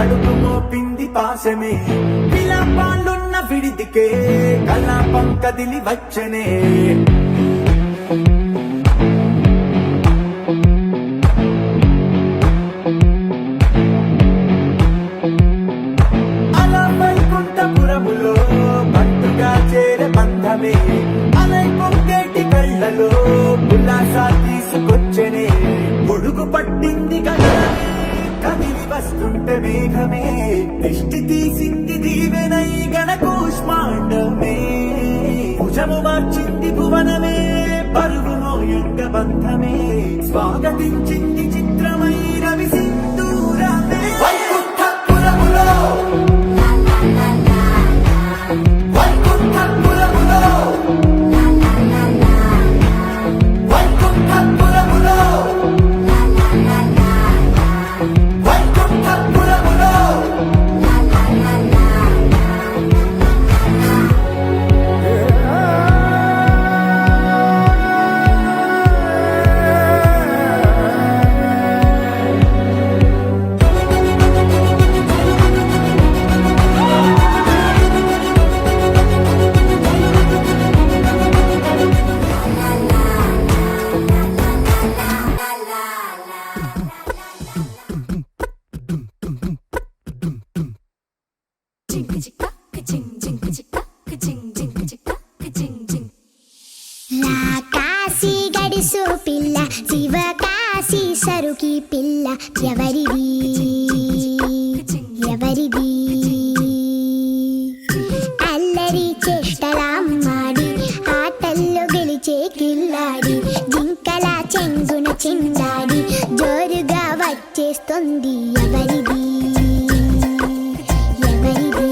అడుగు మోపింది పాశమే విలాపాలున్న విడిదికే కలాపం కదిలి వచ్చనే అలా వైకుంఠపురములో బంటుగా చేరే బంధమే అలై పొంగేటి కళ్ళలో ఉల్లాసా తీసుకొచ్చనే పొడుగు పట్టింది గగనమే కదిలి వస్తుంటే మేఘమే దృష్టి తీసింది దీవెనై గణకూష్మాండమే భుజము మార్చింది భువనమే పరుగు మోయంగ బంధమే స్వాగతించింది చిత్రమై రవి సింధూరమే వైకుంఠపురములో వైకుంఠపురములో వైకుంఠపురములో కాశీ గడిసు పిల్ల శివ కాశీ సరుకి పిల్ల ఎవరిది ఎవరిది అల్లరి చేష్టలామ్మాడి ఆటల్లో గెలిచే కిల్లాడి జింకల చెంగున చిందాడి జోరుగా వచ్చేస్తుంది ఎవరిది ఎవరిది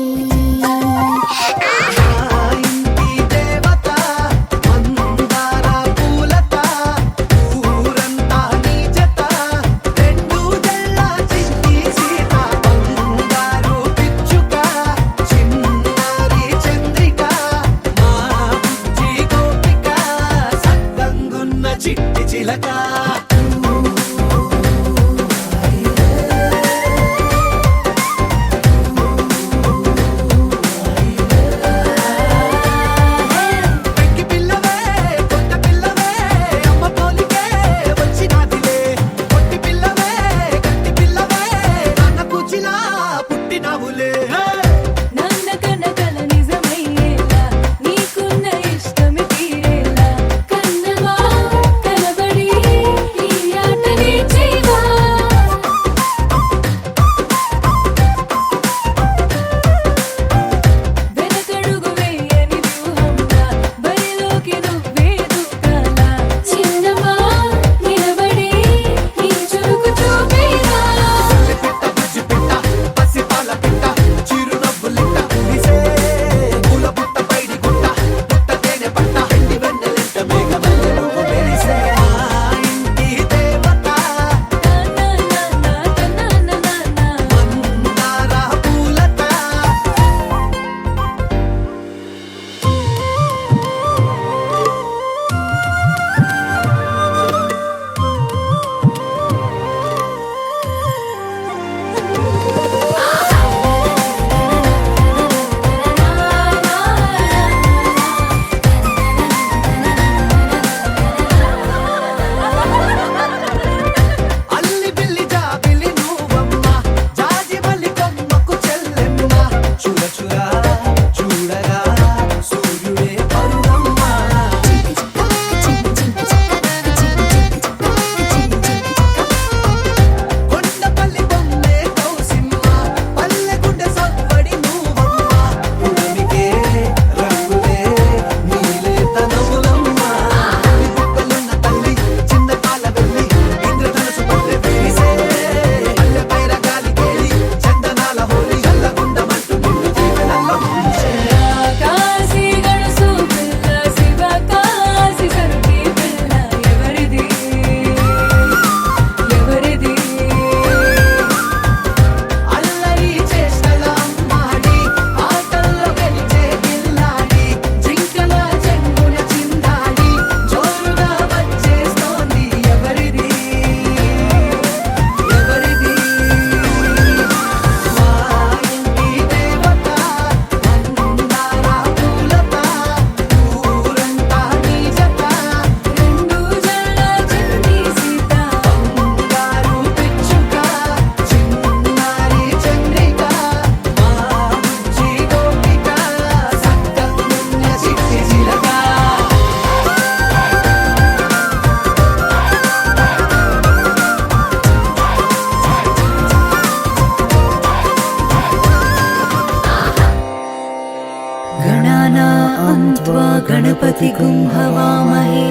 हन्त्वा गणपतिगुं हवामहे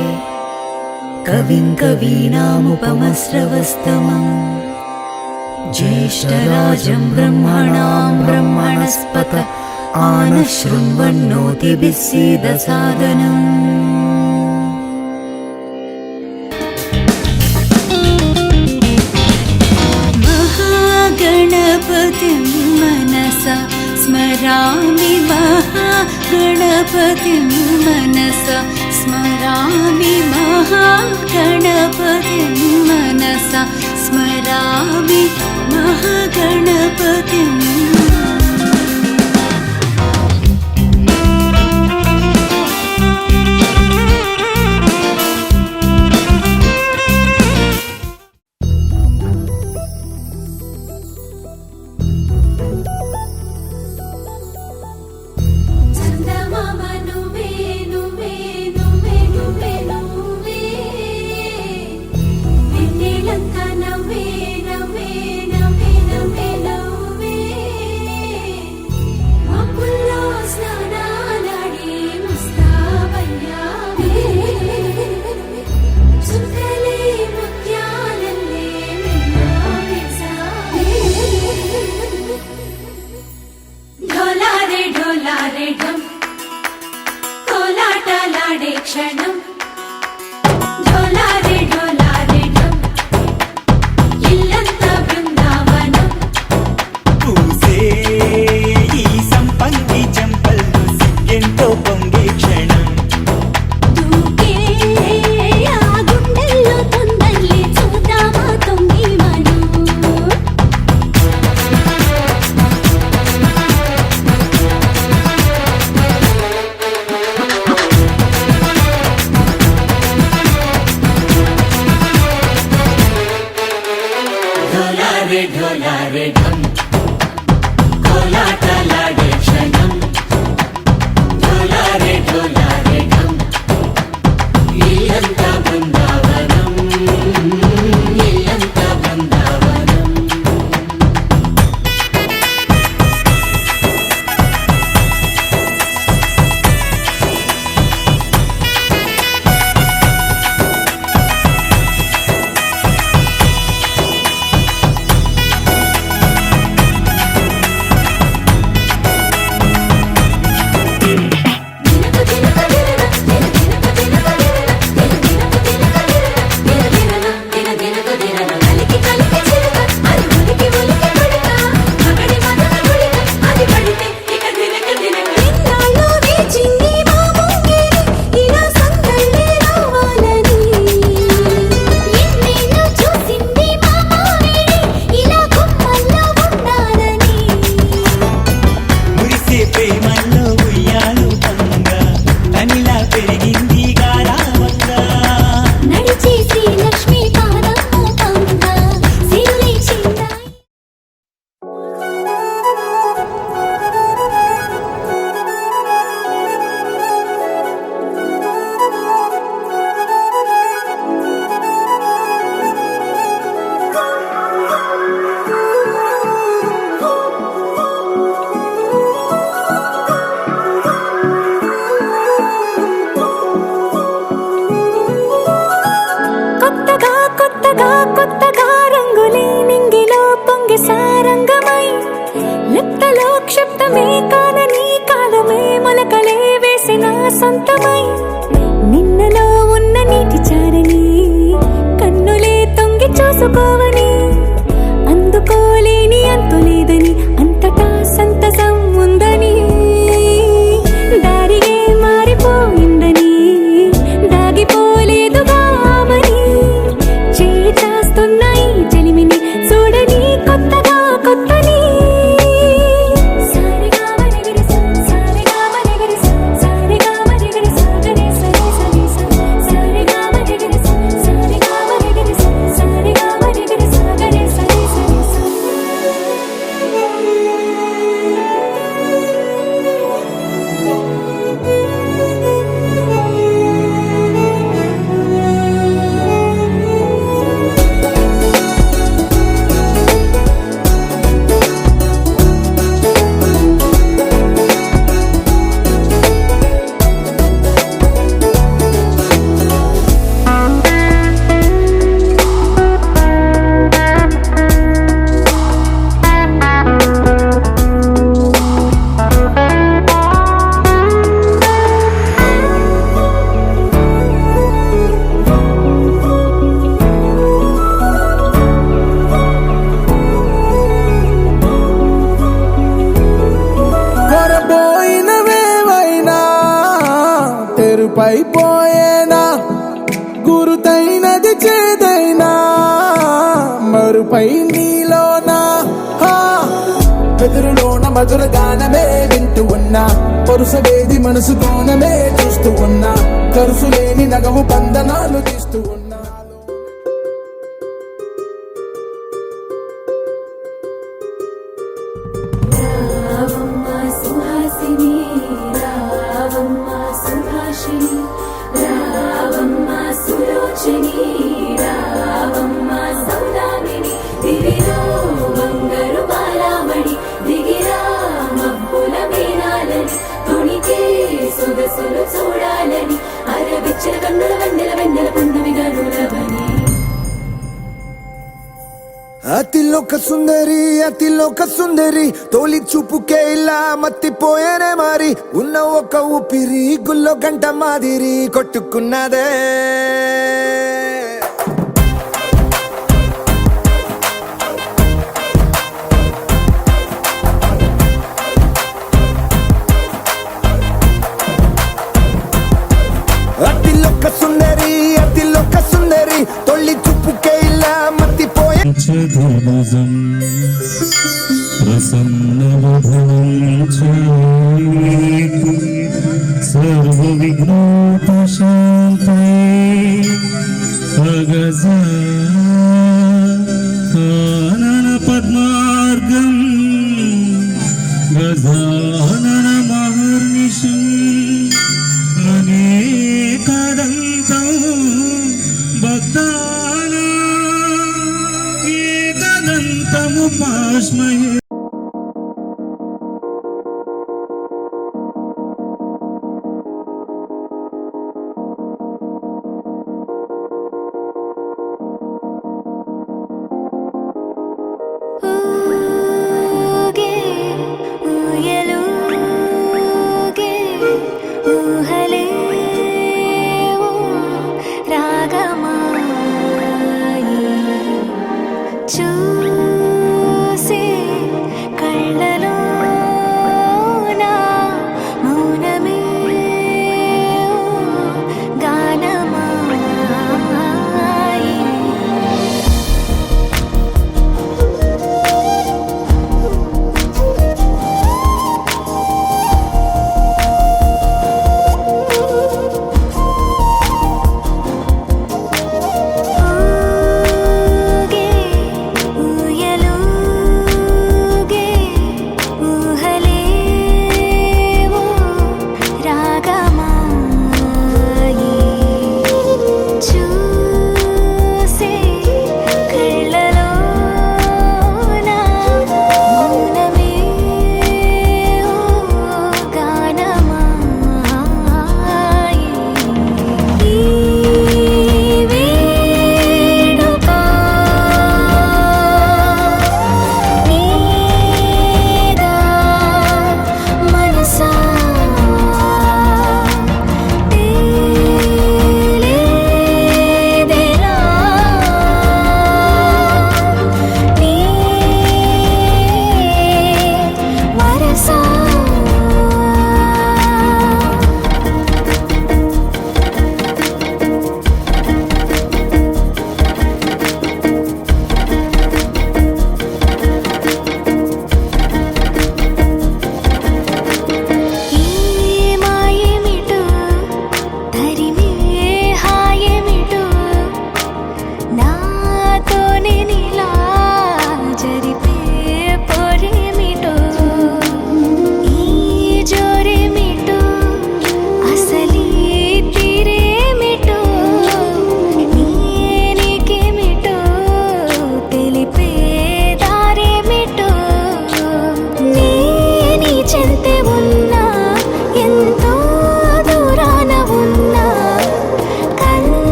कविं कवीनामुपमस्रवस्तमम् ज्येष्ठराजं ब्रह्मणां ब्रह्मणस्पत आनशृण्वन्नोतिभिः सीदसादनम् महागणपतिं मनसा स्मरामि महागणपतिं मनसा स्मरामि महागणपतिं मनसा स्मरामि महागणपतिं क्षणं ढोलारे ढोलारे ढम इल्लंत बृंदावनं పూసే ఈ సంపంగి చెంపల్లో సిగ్గెంతో పొంగే క్షణం దూకే ఆ గుండెల్లో తొందల్లి చూద్దామా తొంగి మనం ढोलारे ढोलारे ढम కోలాటలాడే క్షణం ढोलारे ढोलारे ढम ఇల్లంతా బృందావనం ఇల్లంతా బృందావనం మురిసే ప్రేమల్లో ఉయ్యాలు పంగా తనిలా పెరిగింది గారావంగా నడిచే శ్రీ లక్ష్మీ పాదము పంగా సిరులై చిందాయి కొత్తగా కొత్తగా కొత్తగా రంగులే నింగిలో పొంగి సారంగమై లిప్తలో క్షిప్తమే కాదని కాలమే మొలకలే వేసిన సొంతమై నిన్నలో ఉన్న నీటి చారని కన్నులే తొంగి చూసుకోవని అందుకోలేని అంతులేదని అంతటా సంతసం ఉందని దారిగే మారిపోయిందని దాగిపోలేదుగా ఆమని చేస్తాస్తున్నాయి జలిమిని చూడని కొత్తగా కొత్తని సారిగా మరిగిరిస సారిగా మరిగిరిస సారిగా మరిగిరిస గరే సరి సరి సారిగా మరిగిరిస సారిగా మరిగిరిస సారిగా మరిగిరిస గరే సరి సరి కరువైపోయేనా గురుతైనది చేదైనా మరుపై నీలోనా వెదురులోన మధుర గానమే వింటూ ఉన్నా పరుసవేది మనసు కోణమే చూస్తూ ఉన్నా కరుసులేని నగవు బంధనాలు తీస్తూ ఉన్నా రావమ్మ సుహాసిని రావమ్మ సుభాషిణి రావమ్మ సులోచని రావమ్మ సౌదామిని దివిలో బంగారు బాలామణి దిగిరా మబ్బుల మీనాలని తొణికే సొగసులు చూడాలని అరవిచ్చిన కన్నుల వెన్నెల వెన్నెల పున్నమిగా నులవని అతిలోక సుందరి తోలి చూపుకే ఇలా మత్తిపోయేనే మారి ఉన్న ఒక ఊపిరి గుల్లో గంట మాదిరి కొట్టుకున్నదే అతిలోక సుందరి తొలి చూపుకే ఇలా మత్తిపోయే ध्वजं प्रसन्नवदनं च सर्वविघ्नोपशान्तये गजानन पद्मार्गं गजानन महर्निशम् अनेकदन्तं भक्तानां एकदन्तमुपास्महे ఊగే ఊయలూగే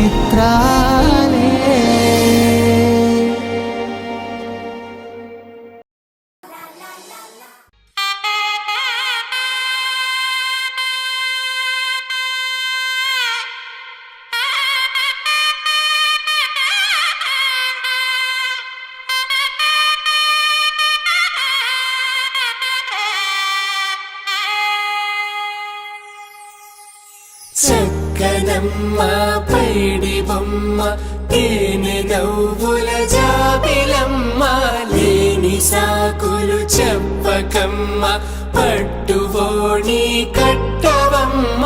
చిత్రాలే. చక్కనమ్మ పైడి బొమ్మ తేనె నవ్వుల జాబిలమ్మ లేని సాకులు చెప్పకమ్మ పట్టువోణి కట్టవమ్మ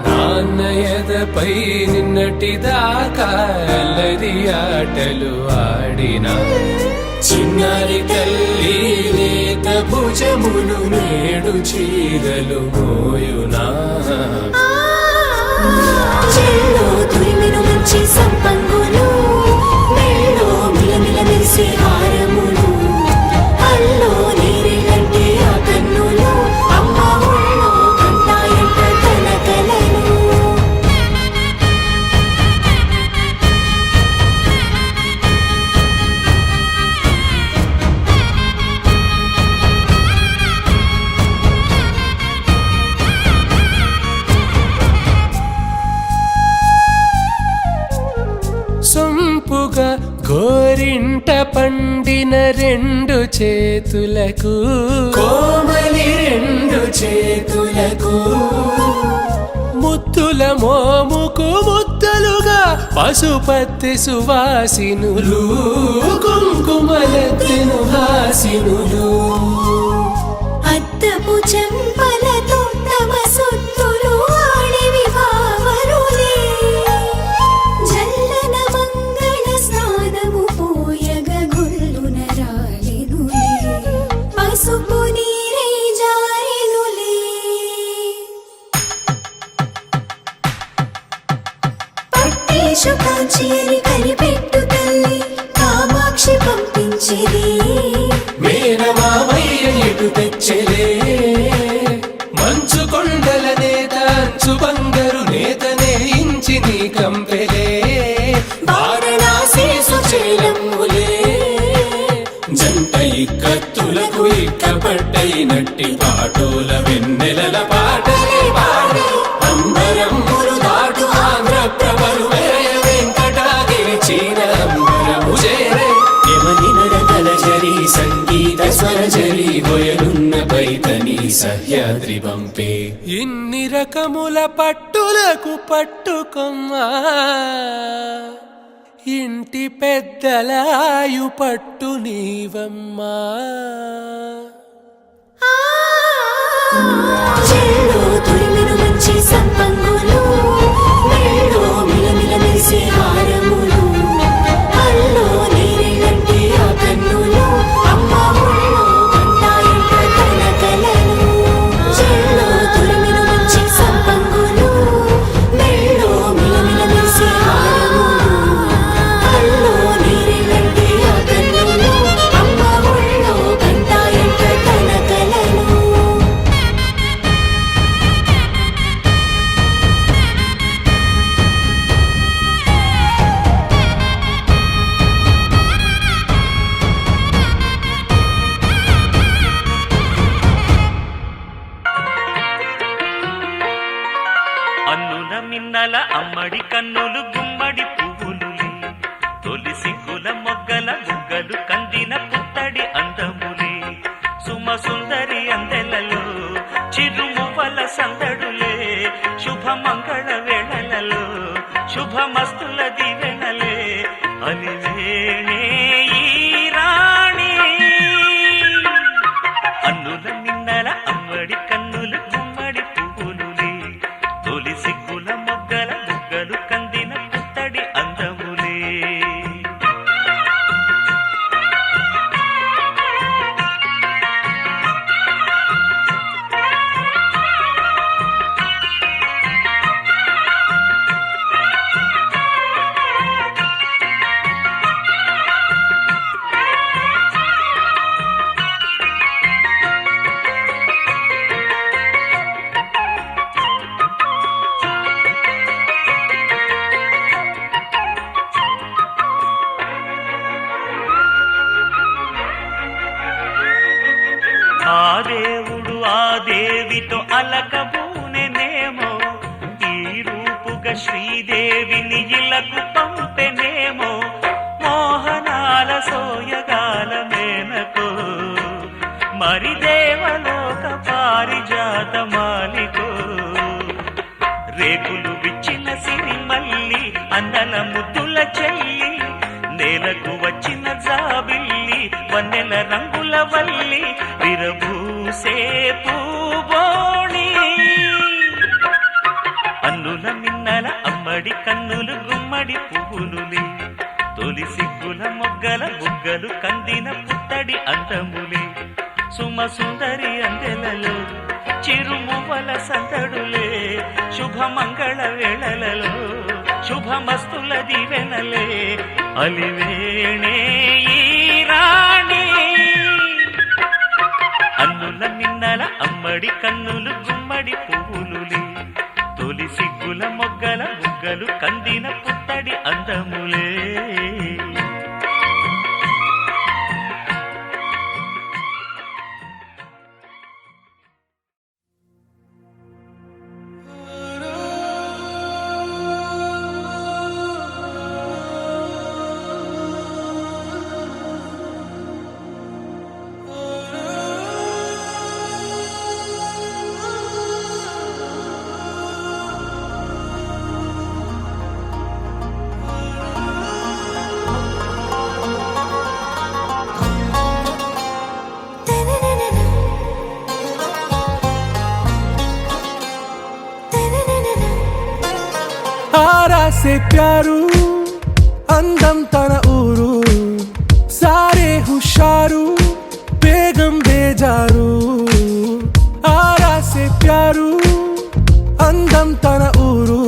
నాన్నయదపై నిన్నటిదాకా అల్లరి ఆటలు ఆడినా చిన్నారి తల్లి లేత భుజములు నేడు చీరలు మోయునా చెల్లో తురిమిన మంచి సంపంగులు మెళ్ళో మిలమిల మెరిసే హారములు అల్లో నీరేలంటే ఆ కన్నులు అమ్మ ఒళ్ళో కంటాయంట తన కలలు. సొంపుగా గోరింట పండిన రెండు చేతులకు కోమలి రెండు చేతులకు ముద్దుల మోముకు ముద్దలుగా పశుపతి సువాసినులు కుంకుమలెత్తిను హాసినులు అద్దపు చెంపలతో తమ సొత్తులు ఆడివి భావరులే జల్లన మంగళ స్నానము పోయగ గొల్లున రాలినులే పసుపు నీరే జారినులే పట్టేశు కాంచేరి కనిపెట్టు తల్లి కామాక్షి పంపించిరి మేనమామయ్య ఎటు తెచ్చలే మంచు కొండల నేత అంచు బంగారు నేతనే ఇంచి నీ కంపెలే వారణాసి సుచేలమ్ములే జంట ఇక్కత్తులకు ఇక్కపట్టైనట్టి పాటోల వెన్నెలల పాటలే పాడే అంబరమ్ములు దాటు ఆంధ్ర ప్రభలు వేయ వెంకటాగిరి చీన అంబరము చేరే యమని నడకల జరి సంగీత స్వరజరి హొయలున్న పైతని సహ్యాద్రి పంపే ఇన్ని రకముల పట్టులకు పట్టుకొమ్మా ఇంటి పెద్దలాయు పట్టు నీవమ్మా చెల్లో తురిమిన మంచి సంపంగులు మెళ్ళో మిలమిల మెరిసే హారములు అల్లో నీరేలంటే ఆ కన్నులు అమ్మ ఒళ్ళో కంటాయంట తన కలలు చెల్లో తురిమిన మంచి సంపంగులు మెళ్ళో మిలమిల మెరిసే హారములు అల్లో నీరేలంటే ఆ కన్నులు అమ్మ ఒళ్ళో కంటాయంట తన కలలు. అన్నుల మిన్నల అమ్మడి కన్నులు గుమ్మడి పువ్వులులే తొలి సిగ్గుల మొగ్గల బుగ్గలు కందిన పుత్తడి అందములే సుమ సుందరి అందెలలో చిరుమువ్వల సందడులే శుభమంగళ వేళలలో శుభమస్తుల దివెనలే అలివేణే ఈ రాణి అన్నుల మిన్నల అమ్మడి కన్నులు గుమ్మడి పువ్వులులే తొలి సిగ్గుల మొగ్గల బుగ్గలు కందిన పుత్తడి అందములే చెలిమితో అలకబూనెనేమో ఈ రూపుగా శ్రీదేవిని ఇలకు పంపెనేమో మోహనాల సోయగాల మేనకో మరి దేవలోక పారిజాత మాలికో రేకులు విచ్చిన సిరిమల్లి అందల ముద్దుల చెల్లి నేలకు వచ్చిన జాబిల్లి వన్నెల రంగుల వల్లి విరబూసే పూబోణి అన్నుల మిన్నల అమ్మడి కన్నులు గుమ్మడి పువ్వులులే తొలి సిగ్గుల మొగ్గల బుగ్గలు కందిన పుత్తడి అందములే సుమ సుందరి అందెలలో చిరుమువల సందడులే శుభమంగళ వేళలలో శుభమస్తుల దివెనలే అలివేణే ఈ రాణి అన్నుల మిన్నల అమ్మడి కన్నులు గుమ్మడి పువ్వులులే తొలి సిగ్గుల మొగ్గల బుగ్గలు కందిన పుత్తడి అందములే आरा से प्यारू అందం తన ఊరు సారే హుషారు బేగం బేజారు ఆరా సే ప్యారు అందం తన ఊరు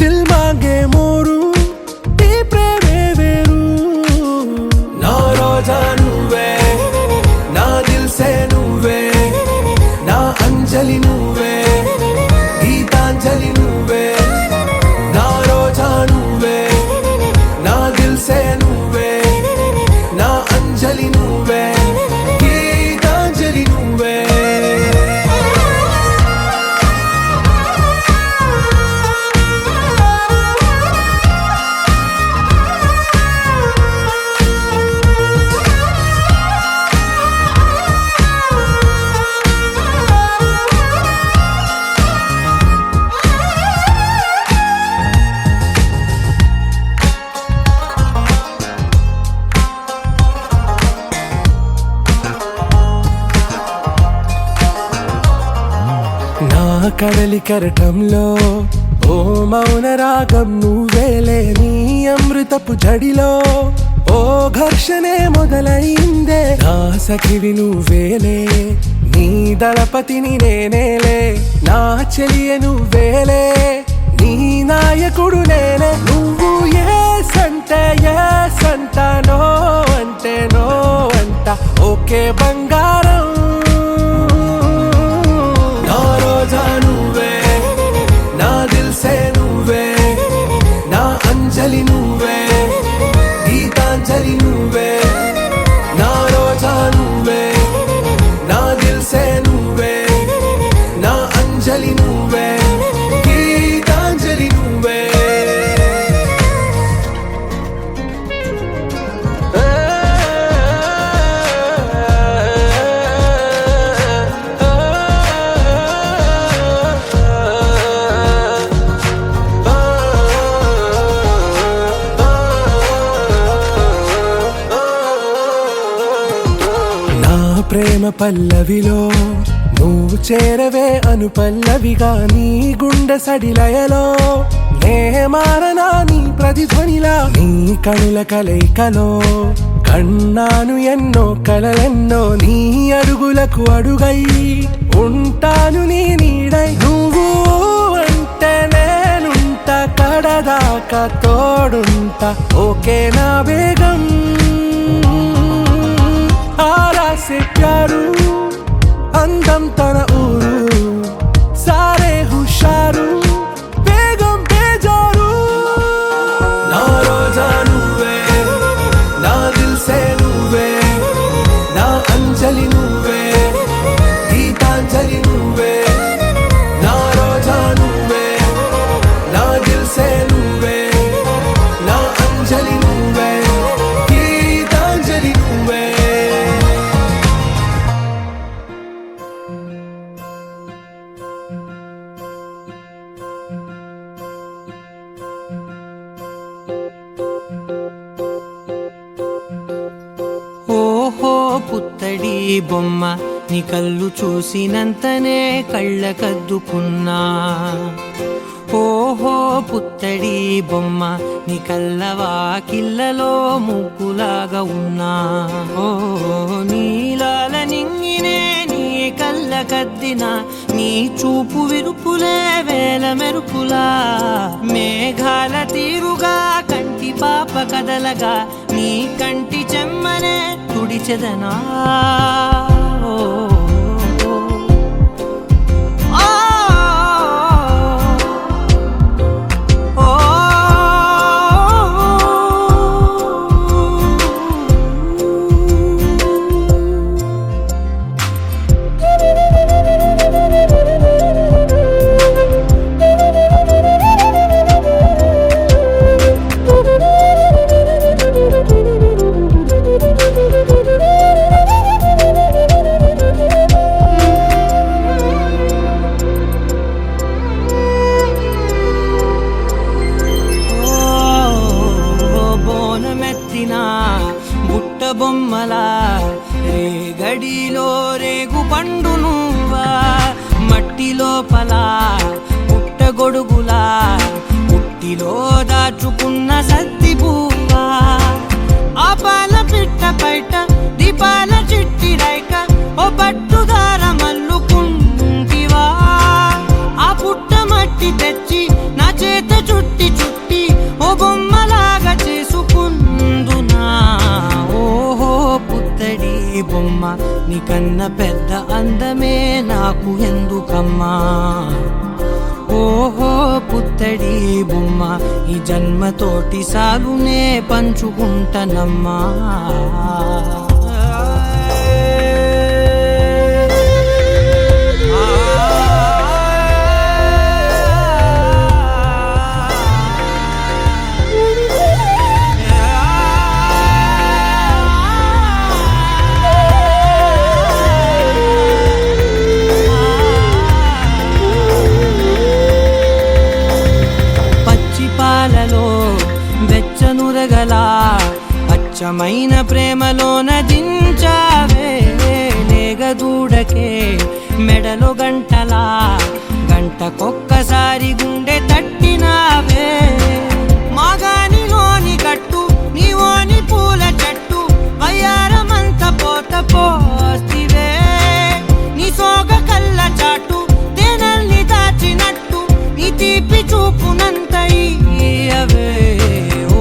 దిల్ మాంగే మోరు ఈ ప్రేమే వేరు నా రోజా నువ్వే నా దిల్ సే నువ్వే నా అంజలి నువ్వే గీతాంజలి నువ్వే నా రోజా నువ్వే నా దిల్ సే నువ్వే నా అంజలి నువ్వే గీతాంజలి నువ్వే నా కడలి కరటంలో ఓ మౌన రాగం నువ్వేలే నీ అమృతపు జడిలో ఓ ఘర్షణే మొదలైందే నా సఖివి నువ్వేలే నీ దళపతిని నేనేలే నా చెలియ నువ్వేలే నీ నాయకుడు నేనే నువ్వు ఏ సంట నో అంటే నో అంట ఓకే బంగారం నా రోజా నువ్వే నా దిల్ సే నువ్వే నా అంజలి నువ్వే గీతాంజలి నువ్వే నా రోజా నువ్వే నా దిల్ సే నువ్వే నా అంజలి నువ్వే గీతాంజలి నువ్వే ప్రేమ పల్లవిలో నువ్వు చేరవే అను పల్లవిగా నీ గుండె సడిలయలో నే మారనా నీ ప్రతిధ్వనిలా నీ కనుల కలయికలో కన్నాను ఎన్నో కలలెన్నో నీ అడుగులకు అడుగై ఉంటాను నీ నీడై నువ్వు అంటే నేనుంట కడదాకా తోడుంటా ఓకే నా బేగం आरा से प्यारू అందం తన ఊరు సారే హుషారు బేగం బేజారు నా రోజా నువ్వే నా దిల్ సే నువ్వే నా అంజలి నువ్వే గీతాంజలి నువ్వే పుత్తడి బొమ్మ నీ కళ్ళు చూసినంతనే కళ్ళకద్దుకున్నా ఓహో పుత్తడి బొమ్మ నీ కళ్ళవాకిళ్ళలో ముగ్గులాగా ఉన్నా ఓ నీలాల నింగినే నీ కళ్ళకద్దిన నీ చూపు విరుపులే వేల మెరుపులా మేఘాల తీరుగా కంటి పాప కదలగా నీ కంటి చెమ్మనే తుడిచెదనా బుట్ట బొమ్మలా రేగడిలో రేగు పండు నువ్వా మట్టి లోపల పుట్ట గొడుగులా పుట్టిలో దాచుకున్న సత్తి పువ్వా ఆ పాల పిట్ట బయట దీపాల చిట్టి రైక ఓ పట్టుదార మల్లుకుంటివా ఆ పుట్ట మట్టి తెచ్చి నా చేత చుట్టి చుట్టి ఓ బొమ్మలాగా చేసుకుందునా ఓహో పుత్తడి బొమ్మ నీకన్నా పెద్ద అందమే నాకు ఎందుకమ్మా ఓహో పుత్తడి బొమ్మ ఈ జన్మతోటి సాగునే పంచుకుంటనమ్మా వెచ్చనురగలా అచ్చమైన ప్రేమలోన దించావే లేగదూడకే మెడలో గంటలా గంటకొక్కసారి గుండె తట్టినావే మాగానిలోని గట్టు నీవోని పూల చెట్టు వయ్యారమంత పోత పోస్తివే నీ సోగ కళ్ళ చాటు తేనల్ని దాచినట్టు నీ తీపి చూపునంత ఇయ్యవే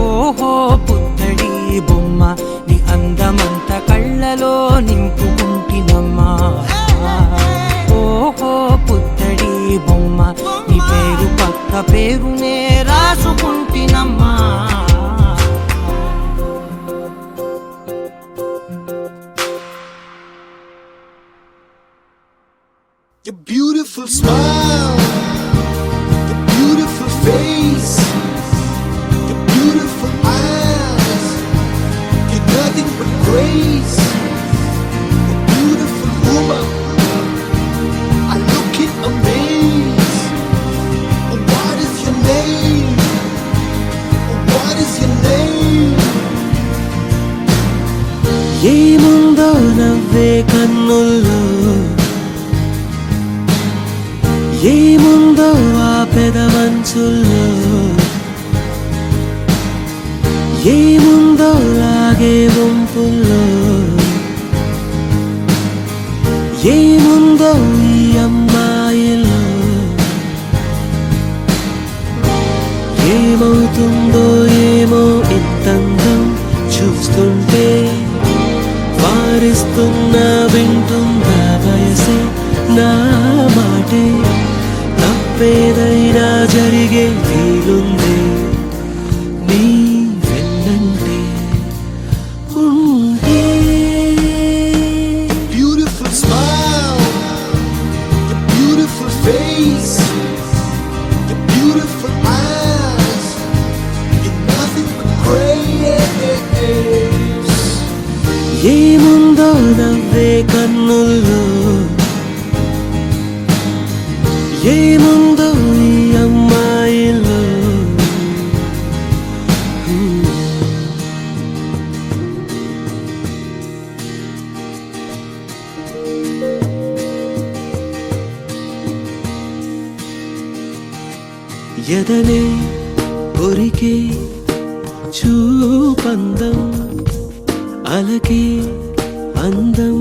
ఓహో పుత్తడి బొమ్మ నీ అందమంత కళ్ళలో నింపుకుంటినమ్మా ఓహో పుత్తడి బొమ్మ నీ పేరు పక్క పేరునే రాసుకుంటినమ్మా Your beautiful smile, your beautiful face, your beautiful eyes, you're nothing but grace. You're beautiful woman, I look in amaze. What is your name? What is your name? ఏముందో నవ్వే కన్నుల్లో ఏముందో ఆ పెదవంచుల్లో ఏముందో లాగే వంపుల్లో ఏముందో ఈ అమ్మాయిలో ఏమవుతుందో ఏమో ఇంతందం చూస్తుంటే వారిస్తున్నా వింటుందా వయసే నా మాటే తప్పేదైనా జరిగే వీలుంది నీ వెన్నంటే ఉంటే Beautiful smile, your beautiful face, your beautiful eyes, you're nothing but grace. ఏముందో నవ్వే కన్నుల్లో ఏముందో ఈ అమ్మాయిలో ఎదనే ఒరికే చూపందం అలకే అందం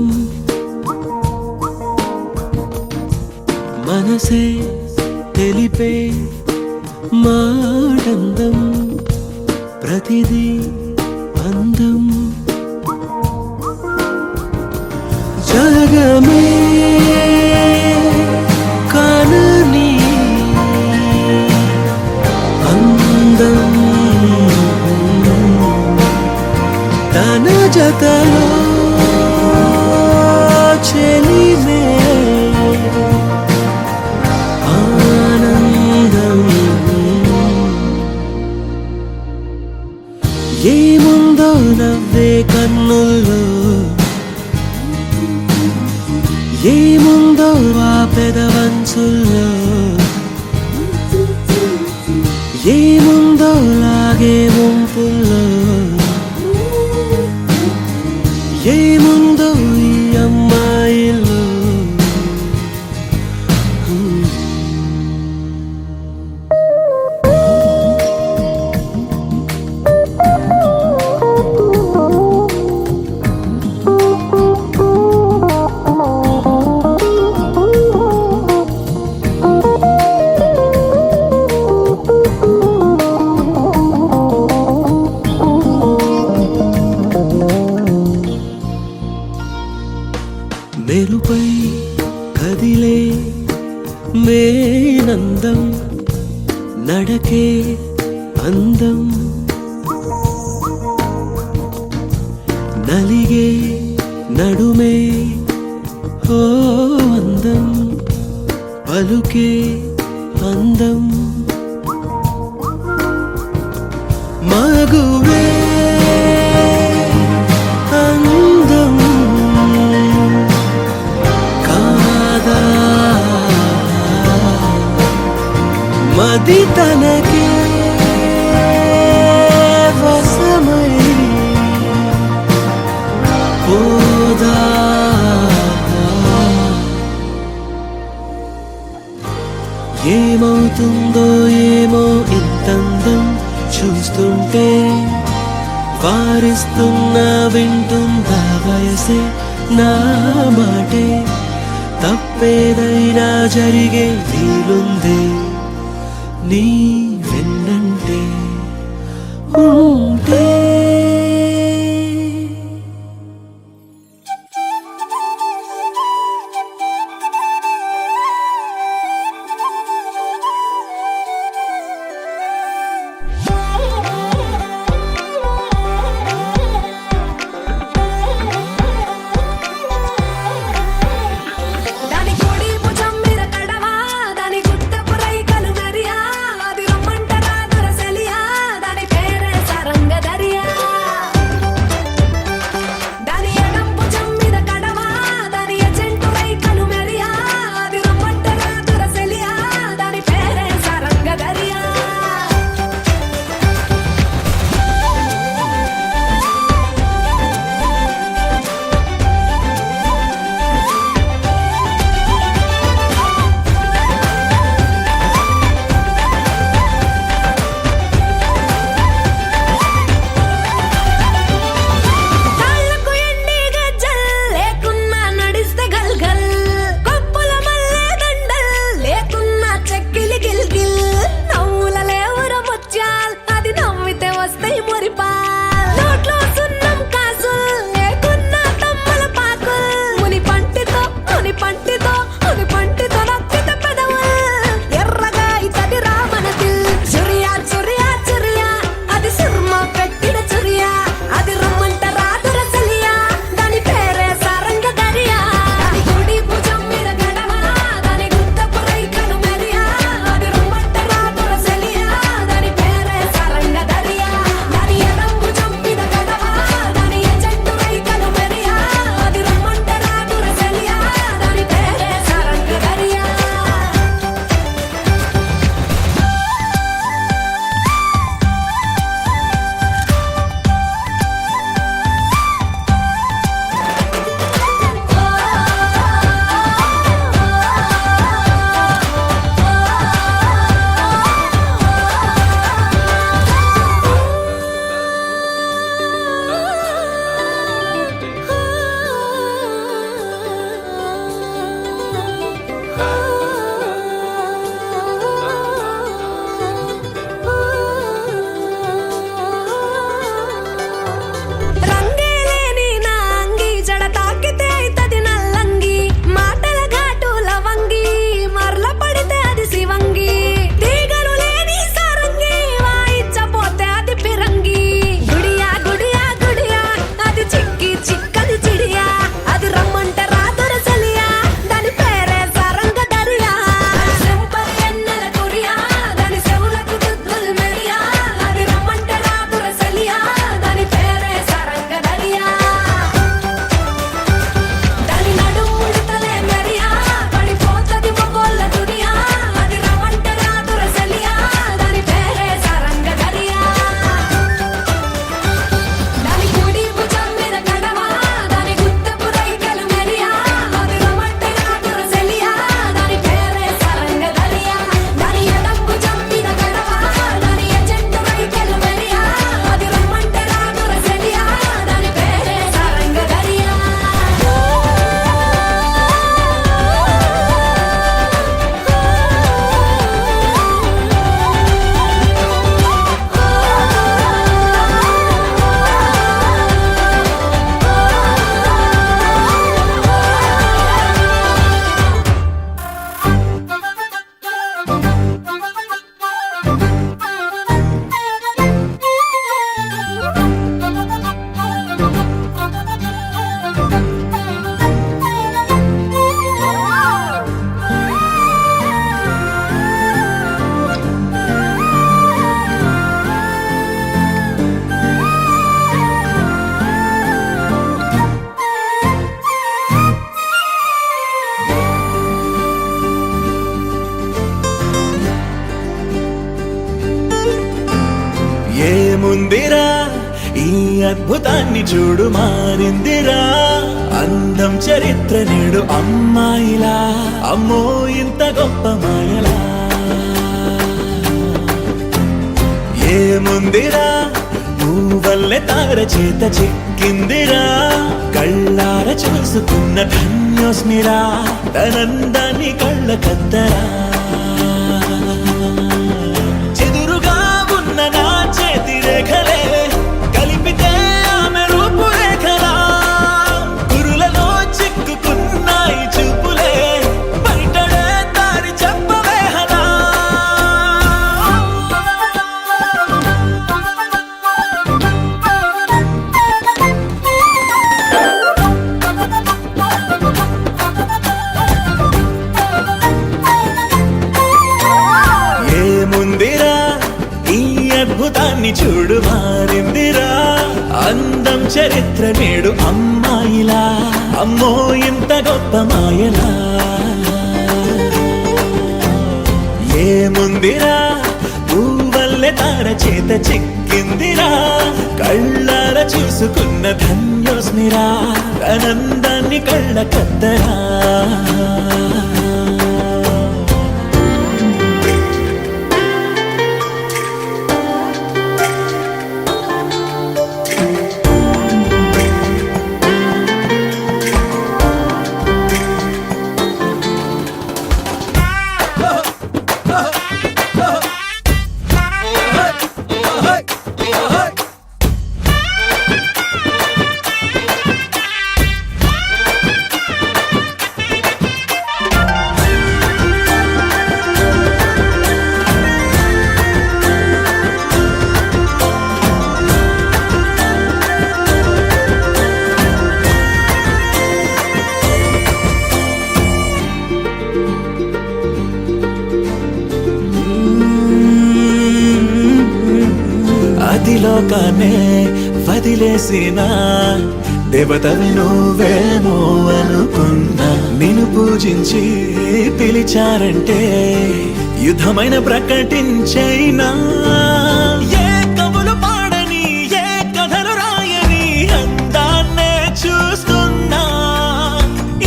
మనసే తెలిపే మాటందం ప్రతిదీ అందం జగమే కానని అందం తన జతలో చెలిమే ఆనందం ఏముందో నవ్వే కన్నుల్లో ఏముందో ఆ పెదవంచుల్లో ఏముందో లాగే వంపుల్లో ఏముందో ఈ అమ్మాయిలో మెరుపై కదిలే మేనందం నడకే అందం నలిగే నడుమే ఓ అందం పలుకే అందం మగువే అందం కాదా మది తనకే వశమై పోదా ఏమవుతుందో ఏమో ఇంతందం చూస్తుంటే వారిస్తున్నా వింటుందా వయసే నా మాటే తప్పేదైనా జరిగే వీలుందే నీ వెన్నంటే ఉంటే దాని కోడి భుజం మీద కడవా దాని గుత్త పురై కలు మెరియా అది రొమ్మ అద్భుతాన్ని చూడు మారిందిరా అందం చరిత్ర నేడు అమ్మాయిలా అమ్మో ఇంత గొప్ప మాయలా ఏముందిరా నువ్వల్లే తార చేత చిక్కిందిరా కళ్ళార చూసుకున్న ధన్యోస్మిరా తనందాన్ని కళ్ళ కద్దరా చెదురుగా ఉన్న నా చేతి రేఖలే కలిపితే ఆమె రూపురేఖలా గురులలో చిక్కుకున్నాయి చూపులే బయటడే దారి చెప్పవేహలా ఏముందిరా ఈ అద్భుతాన్ని చూడు మారిందిరా అందం చరిత్ర నేడు అమ్మాయిలా అమ్మో ఇంత గొప్ప మాయలా ఏముందిరా పువ్వల్లె తార చేత చిక్కిందిరా కళ్ళార చూసుకున్న ధన్యోస్మిరా ఆనందాన్ని కళ్ళ కద్దరా అదిలోకానే వదిలేసిన దేవతవి నువ్వేమో అనుకున్నా నిన్ను పూజించి పిలిచారంటే యుద్ధమైన ప్రకటించైనా ఏ కవులు పాడని ఏ కథలు రాయని అందాన్నే చూస్తున్నా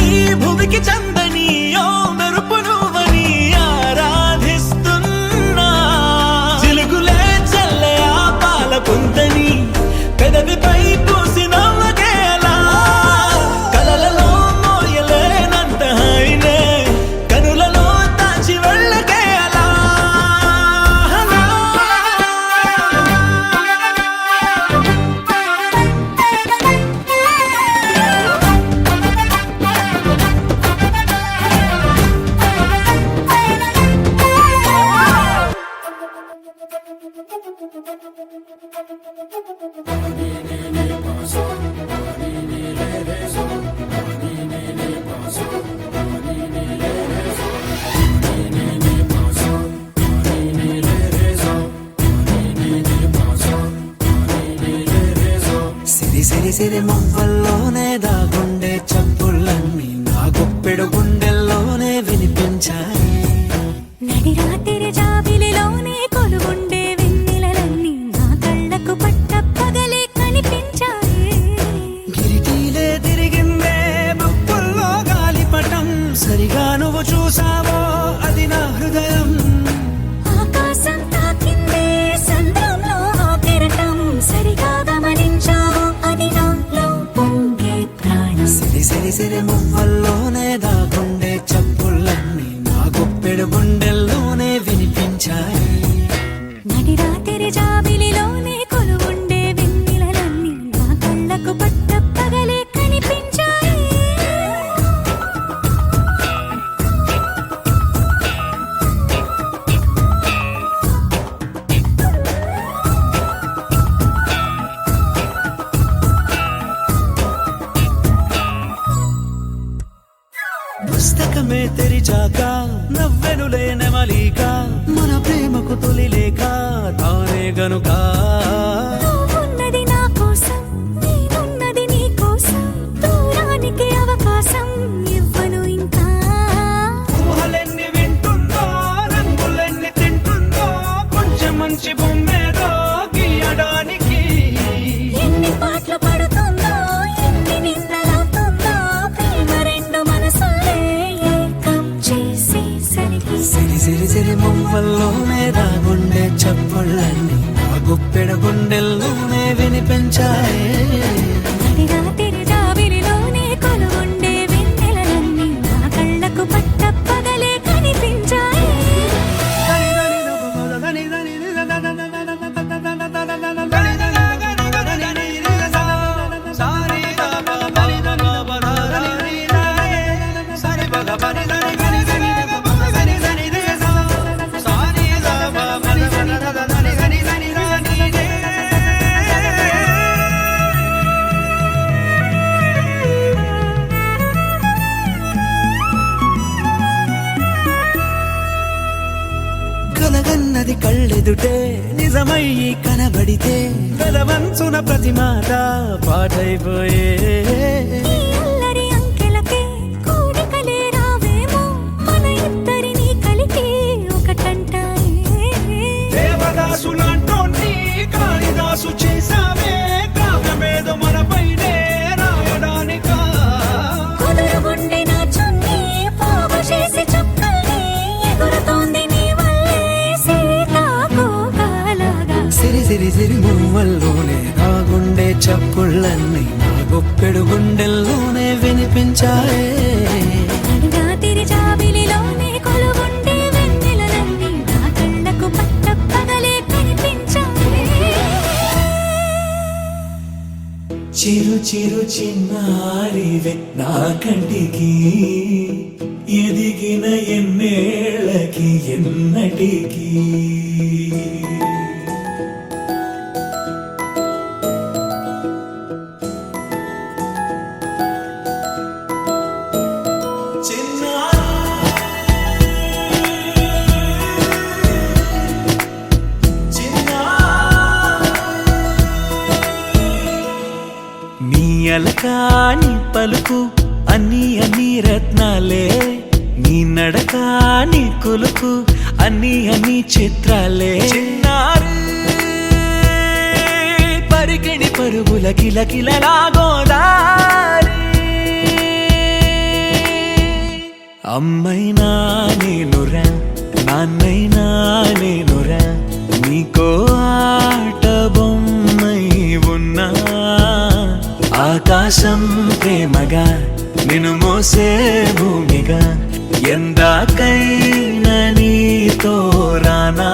ఈ భూమికి చందని ఓ మెరుపు నువ్వని ఆరాధిస్తున్నా చిలుగులే చల్లే ఆ పాల పుంతని పెదవిపై పూసి నవ్వకేలా కలలలో మోయలేనంత హాయినే కనులలో దాచి వెళ్ళకేలా సిరి సిరి సిరి మొవ్వల్లోనే దాగుండే చప్పుళ్ళన్నీ నా గుప్పెడు గుండెల్లోనే వినిపించాయి నడి రాత్రి జాబిలిలోనే కొలువుండే వెన్నెలలన్నీ నా కళ్ళకు పట్ట పగలే కనిపించాయి గిరిటీలే తిరిగిందే బుక్కుల్లో గాలిపటం సరిగా నువ్వు చూసావో అది నా హృదయం ఆకాశం తాకిందే సంద్రంలో కెరటం సరిగా గమనించావు అది నాలో పొంగే ప్రాణం మువ్వల్లోనే దాగుండే చప్పుళ్ళన్నీ నా గుప్పెడ గుండెల్లోనే వినిపించాయే రాత్రి జాబిలిలోనే కొలువుండే వెన్నెలలన్నీ నా కళ్ళకు పట్టపగలే కనిపించాయి కలగన్నది కళ్ళెదుటే నిజమయ్యి కనబడితే కలవంచున ప్రతి మాట పాటైపోయే ఈ అల్లరి అంకెలకే కోరికలే రావేమో మన ఇద్దరిని కలిపి ఒకటంటాయే దేవదాసులాంటోని కాళిదాసు చేసావే కావ్యమేదో మనపైనే రాయడానికా కుదురుగుండె నా చున్నీ పోగు చేసి చుక్కల్ని ఎగురుతోంది నీ వల్లే సీతాకోకలాగా సిరి సిరి సిరి మువ్వల్లోనే దాగుండే చప్పుళ్ళన్నీ నా గుప్పెడు గుండెల్లోనే వినిపించాయే రాత్రి జాబిలిలోనే కొలువుండే వెన్నెలలన్నీ నా కళ్ళకు పట్టపగలే కనిపించాయి చిరు చిరు చిన్నారివే నా కంటికి ఎదిగిన ఎన్నేళ్ళకి ఎన్నటికి నీ అలకాని పలుకు అన్ని అన్ని రత్నాలే నీ నడక నీ కులుకు అన్ని అన్ని చిత్రాలే చిన్నారు పరికిణి పరుగుల కిలకిలలాగోదారి అమ్మైనా నేనురా నాన్నైనా నేనురా నీకో ఆట బొమ్మై ఉన్నా ఆకాశం ప్రేమగా నిన్ను మోసే భూమిగా ఎందాకైనా నీతో రానా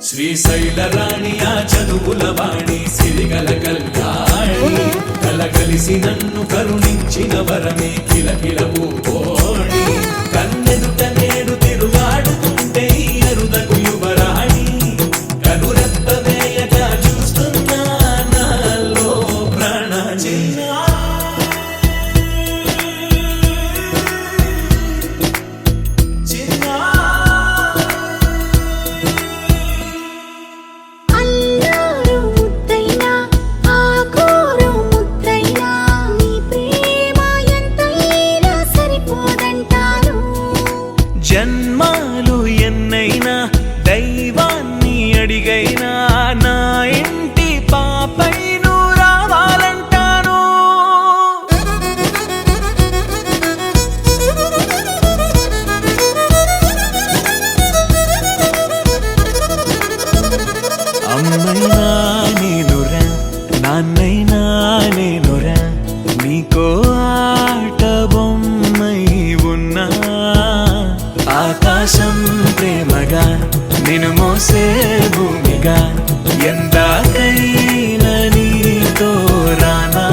శ్రీశైల రాణి ఆ చదువుల వాణి సిరిగల కల్యాణి కలగలిసి నన్ను కరుణించిన వరమే కిలకిల పూకోణి కన్నెదుట నేడు తిరుగాడుతుంటే ఈ అరుదకు యువరాణి కనురెప్ప వేయగా చూస్తున్నా నాలో ప్రాణ అల్లారు ముద్దైనా ఆకోరు ముద్దైనా నీ ప్రేమ ఎంతైనా సరిపోదంటారు జన్మాలు ఎన్నైనా దైవాన్ని అడిగైనా నా ఇంటి పాపై నువ్వు రావాలంటాను అమ్మైనా నేనురా నాన్నైనా నేనురా నీకో ఆట బొమ్మై ఉన్నా ఆకాశం ప్రేమగా నిన్ను మోసే భూమిగా ఎందాకైనా నీతో రానా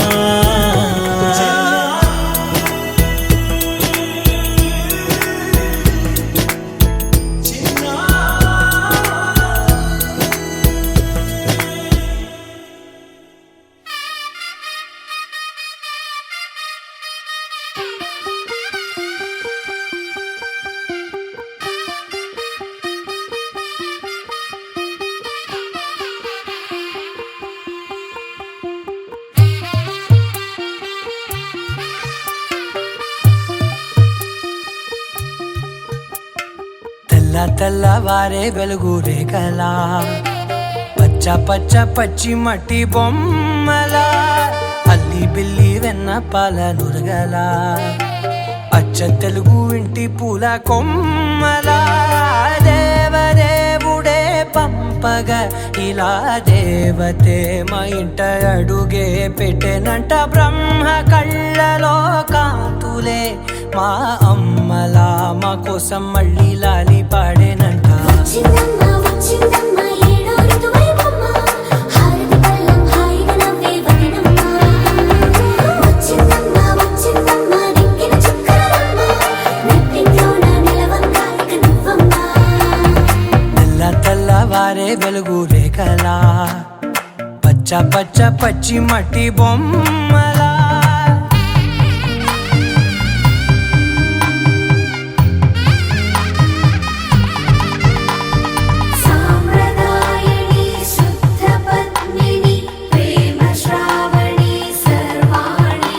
తెల్లవారే వెలుగు రేఖలా పచ్చ పచ్చ పచ్చి మట్టి బొమ్మలా అల్లి బిల్లి వెన్న పాల నురగలా అచ్చ తెలుగు ఇంటి పూల కొమ్మలా దేవదేవుడే పంపగా ఇలా దేవతే మా ఇంట అడుగే పెట్టెనంట బ్రహ్మ కళ్ళలో కాంతులే మా అమ్మలా మా కోసం మళ్ళీ లాలి పాడేనంట వచ్చిందమ్మ వచ్చిందమ్మ ఏడో ఋతువైవమ్మ హారతి పళ్ళం హాయిగా నవ్వే వదినమ్మ వచ్చిందమ్మ వచ్చిందమ్మ దిక్కిన చుక్కలమ్మ నెట్టింట్లోన నిలవంగా ఇక నువ్వమ్మ తెల్లవారే వెలుగు రేఖలా పచ్చ పచ్చ పచ్చి మట్టి బొమ్మలా సాంప్రదాయని శుద్ధ పద్మిని ప్రేమ శ్రావణి సర్వాణి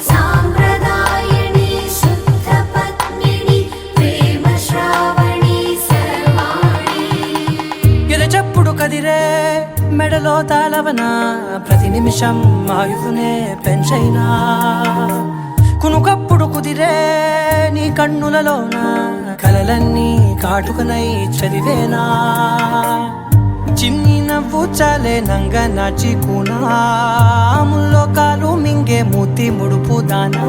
సాంప్రదాయని శుద్ధ పద్మిని ప్రేమ శ్రావణి సర్వాణి ఎరచప్పుడు కదిరే మెడలో తాళవన ప్రతి నిమిషం ఆయువునే పెంచైనా కునుకప్పుడు కుదిరే నీ కన్నులలోన కలలన్నీ కాటుకనై చదివేనా చిన్ని నవ్వు చాలే నంగ నాచి కూనాముల్లో కాలు మింగే మూతి ముడుపు దానా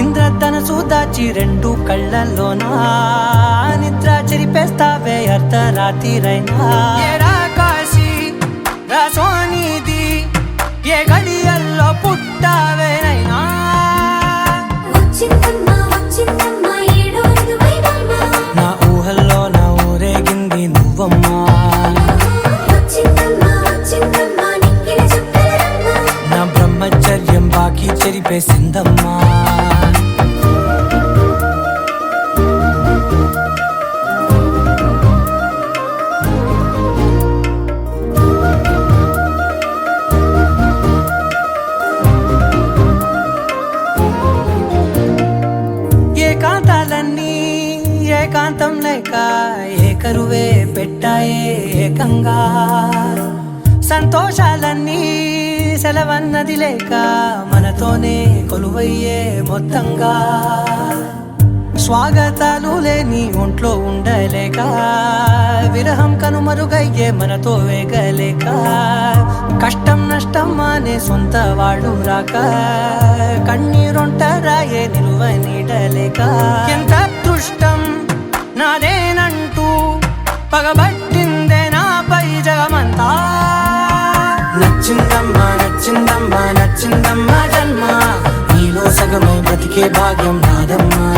ఇంద్రధనసు దాచి రెండు కళ్ళల్లోనా నిద్ర చెరిపేస్తావే అర్ధరాత్రిరైనా ఏరా కాశీ రా సోనిది ఏ గడియల్లో పుట్టావేనైనా వచ్చిందమ్మ వచ్చిందమ్మ ఏడో ఋతువైవమ్మ నా ఊహల్లో నా ఊరేగింది నువ్వమ్మా వచ్చిందమ్మ వచ్చిందమ్మ నిక్కిన చుక్కలమ్మ నా బ్రహ్మచర్యం బాకీ చెరిపేసిందమ్మా ఏకాంతాలన్నీ ఏకాంతం లేక ఏకరువే పెట్టాయే ఏకంగా సంతోషాలన్నీ సెలవన్నది లేక మనతోనే కొలువయ్యే మొత్తంగా స్వాగతాలు లేని ఒంట్లో ఉండలేక విరహం కనుమరుగయ్యే మనతో వేగలేక కష్టం నష్టం అనే సొంత వాడు రాక కన్నీరొంటరాయే నిలువ నీడలేక ఎంత అదృష్టం నాదేనంటూ పగబట్టిందే నాపై జగమంతా నచ్చిందమ్మా నచ్చిందమ్మా నచ్చిందమ్మా జన్మ నీలో సగమై బ్రతికే భాగ్యం నాదమ్మా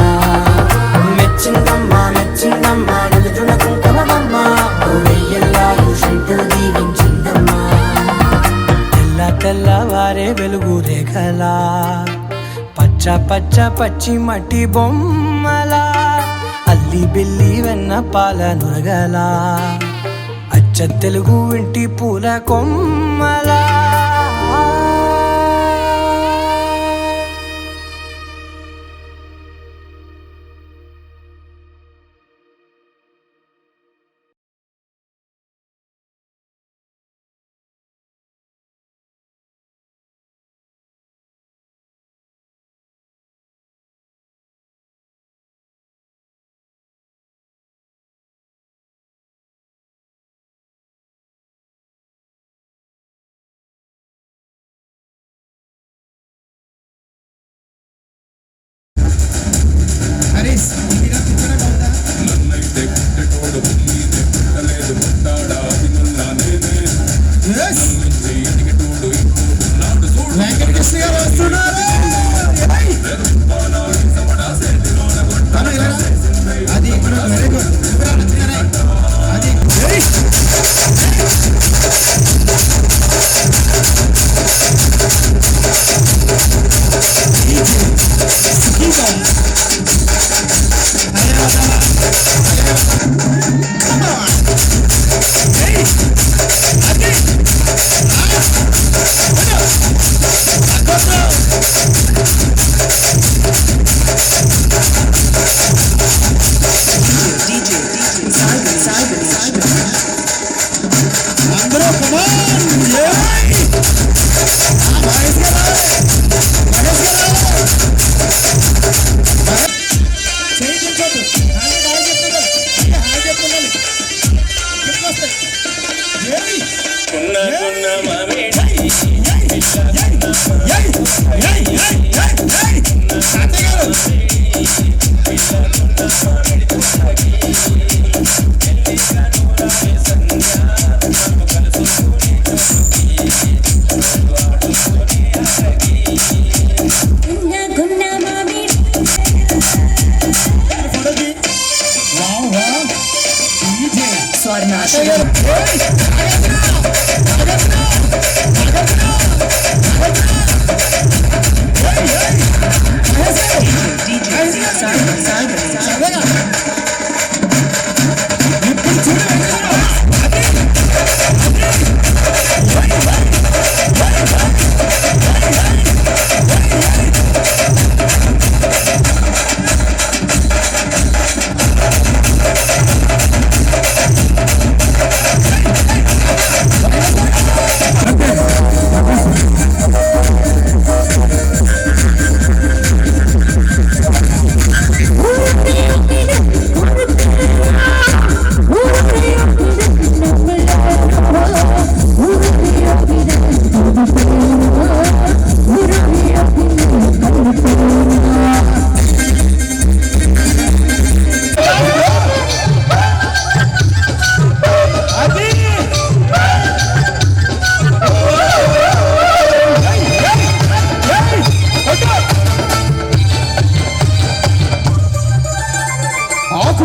మెచ్చిందమ్మా మెచ్చిందమ్మా నిలుచున్న కుంకుమమ్మా వెయ్యల్లాలు శంకరు దీవించిందమ్మా తెల్లవారే వెలుగు రేఖలా పచ్చ పచ్చ పచ్చి మట్టి బొమ్మలా అల్లి బిల్లి వెన్న పాల నురగలా అచ్చ తెలుగు ఇంటి పూల కొమ్మలా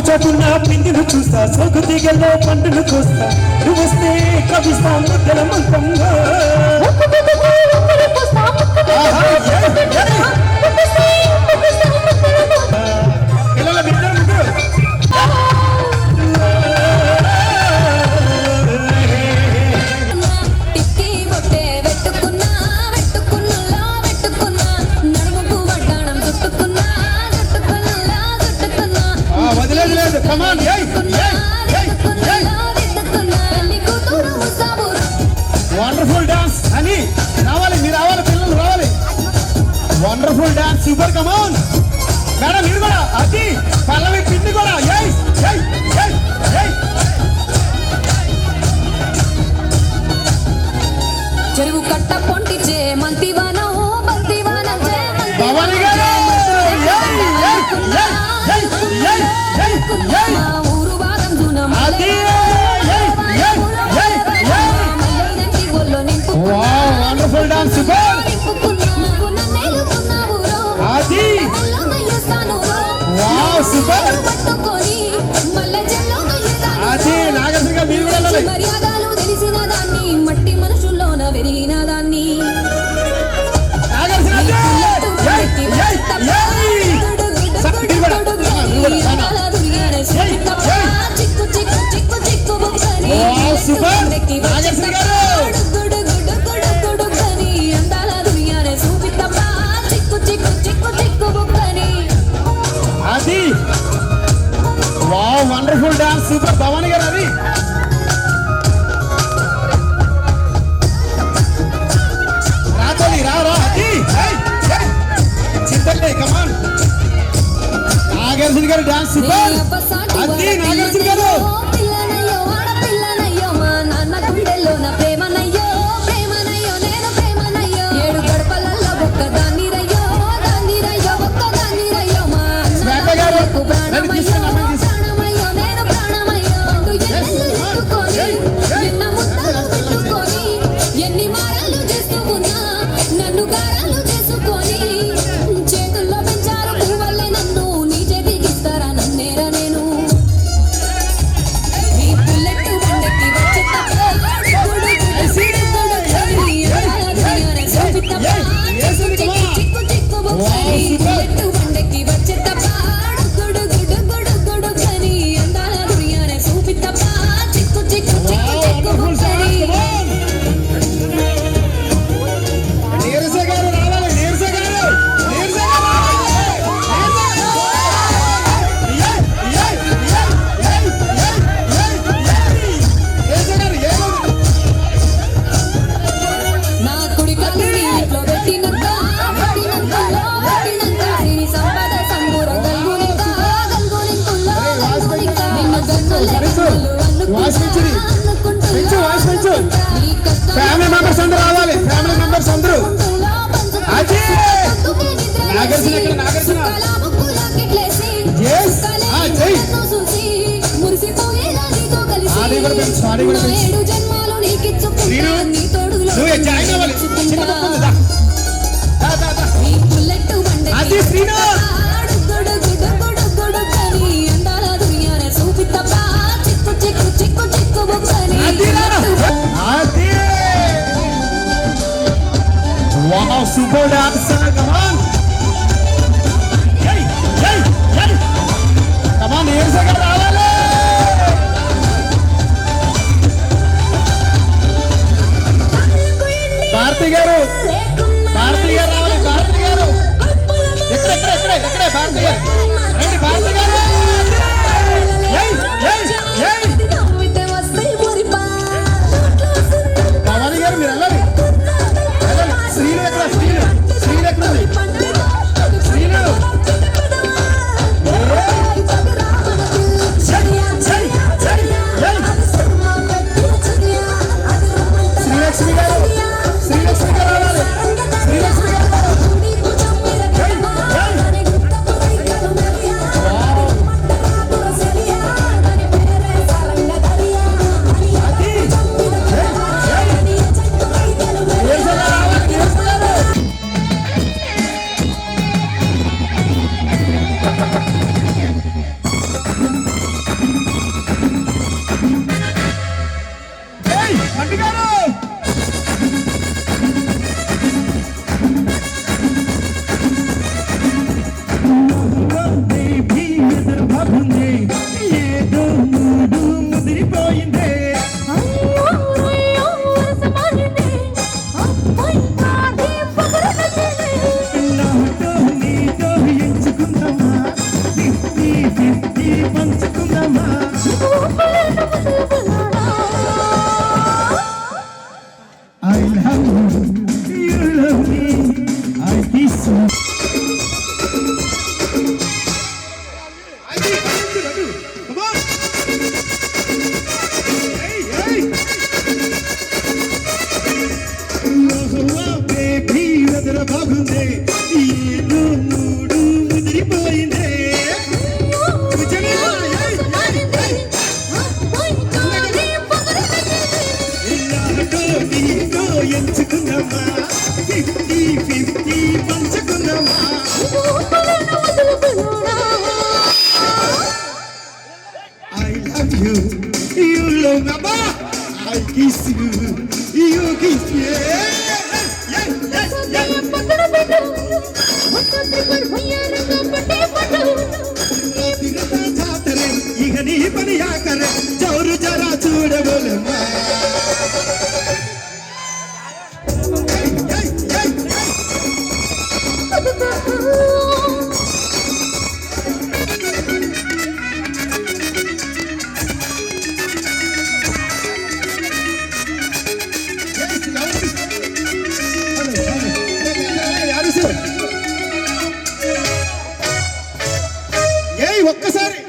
చాటున్న పిండిని చూస్తా సోకు దిగల్లో పండును కోస్తా నువ్వు వస్తే కవిస్తా ముద్దల మంతంగా పిల్లల బిడ్డలు టిక్కి బొట్టే వెట్టుకున్నా వెట్టుకున్నలా వెట్టుకున్నా నడుముకు వడ్డాణం చుట్టుకున్నా చుట్టుకున్నలా చుట్టుకున్నా వదిలేదు లేదు కమాన్ వండర్ఫుల్ డాన్స్ అని రావాలి మీరు రావాలి పిల్లలు రావాలి wonderful dance super come on madam మీరు కూడా అది పల్లవి పిండి కూడా ఏయ్ ఏయ్ ఏయ్ ఏయ్ చెరువు కట్ట పొంటిచే మంతివానం బంతివానం భవాని గారు మా ఊరు వారం జూనం అది వండర్ఫుల్ డాన్స్ సూపర్ అది వావ్ సూపర్ అది నాగసింగ మీరు కూడా వెళ్ళాలి మర్యాదలు తెలిసిన దాన్ని మట్టి మనుషుల్లోన పెరిగిన దాన్ని నాగసింగ చిక్కు చిక్కు చిక్కు చిక్కు సూపర్ నాగసింగ గారు అది wow wonderful dance super Bhavani గారు అది రాతోలి రా రా అది చింతలే కమాన్ నాగార్జున గారు డాన్స్ సూపర్ అది నాగార్జున గారు పిల్లనయ్యో ఆడపిల్లనయ్యో మా నాన్న గుండెల్లో నా ప్రేమనయ్యో ప్రేమనయ్యో నేను ప్రేమనయ్యో ఏడు గడపలల్లో ఒక్క దాన్ని రయ్యో ఒక్క దాన్ని రయ్యో మా గారు ప్రాణమయ్యో ప్రాణమయ్యో నేను ప్రాణమయ్యో ఎత్తుకొని నిన్న ముద్దలు పెట్టుకొని ఎన్ని మారాలు చేస్తూ ఉన్నా నన్ను గారాలు చేసుకొని చేతుల్లో పెంచారు పువ్వల్లే నన్ను నీ చేతికిస్తారా నన్నేరా నేను నీ బుల్లెట్ బండకి వచ్చి చిక్కు చిక్కు బొక్కని బుల్లెట్ బండకి వచ్చి అందాల దుర్యానే చూపిత్తప్ప చిక్కు చిక్కు చిక్కు చిక్కు బొక్కని నీరజ గారు రావాలి నీరజ గారు నీరజ నా కుడి కళ్ళు నీ ఇంట్లో పెట్టినంత నీ సంపద సంబూరం ఫ్యామిలీ మెంబర్స్ అందరూ రావాలి ఫ్యామిలీ మెంబర్స్ అందరూ అది నాగార్జున ఎక్కడ నాగార్జున Yes. చెయ్ ఆడి కూడా పెంచు ఆడి కూడా పెంచు శ్రీను నువ్వు జాయిన్ అవ్వాలి చిన్న పప్పు ఉంది, దా. దా, దా, దా. అది శ్రీను అందాల దుర్యానే చూపిత్తప్ప చిక్కు చిక్కు చిక్కు చిక్కు బొక్కని పంచుకుందామా I love you, you love me, I kiss you. Come on. Hey, hey. Baby, వెదర బాగుందే ఏదో మూడు ముదిరిపోయిందే ఎంచుకుందామా 50-50 పంచుకుందామా I love you, you love me, I kiss you, you kiss me. ఇక నీ పని ఆకరే చౌరు జరా చూడబోలమ్మా ఒక్కసారి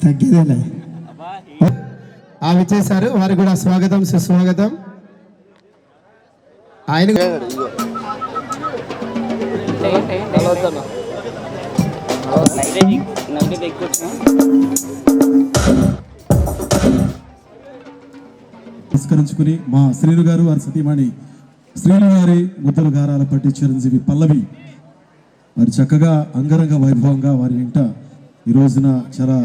తగ్గేదేలే ఆమె చేశారు వారు కూడా స్వాగతం సుస్వాగతం ఆయన నమస్కరించుకుని మా శ్రీను గారు వారి సతీమణి శ్రీను గారి ముద్దలు గారాల పట్టి చిరంజీవి పల్లవి వారు చక్కగా అంగరంగ వైభవంగా వారి ఇంట ఈ రోజున చాలా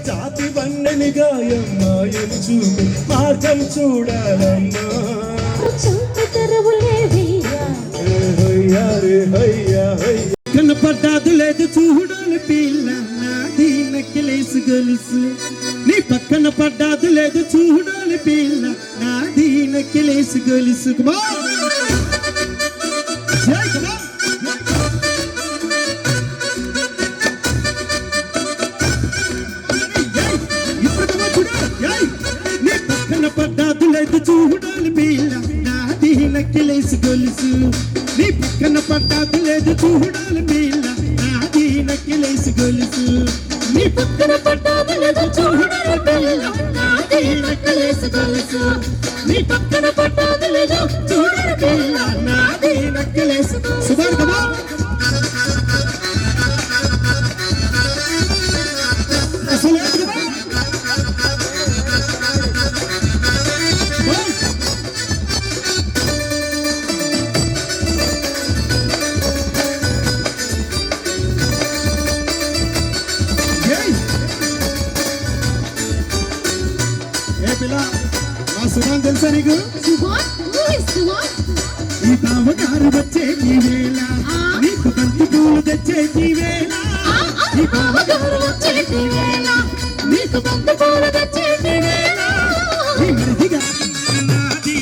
జాతి వన్నెని గాయమ్మాయని చూపి మార్గం చూడాలమ్మా కనపడ్డాదు లేదు చూడాలి పిల్ల నాది నక్కిలేసి గొలుసు నీ పక్కన పడ్డాదు లేదు చూడాలి పిల్ల నాది నక్కిలేసి గొలుసు పడ్డాదు లేదు చూడాలి పిల్ల నాది నక్కిలేసి గొలుసు నీ పక్కన పడ్డాదు లేదు చూడాలి పిల్ల నాది నక్కిలేసి గొలుసు నీ పక్కన పడ్డాదు లేదు చూడాలి పిల్ల నాది నక్కిలేసి గొలుసు నీ పక్కన పడ్డాదు లేదు చూడాలి పిల్ల నాది నక్కిలేసి సుమారు సుమాన్ తెలుసా నీకు ఈ బావగారు వచ్చే ఈ వేళ నీకు బంతి పూలు తెచ్చే ఈ వేళ ఈ బావగారు వచ్చే ఈ వేళ నీకు బంతి పూలు తెచ్చే ఈ వేళ ఈ మరిదిగా నాది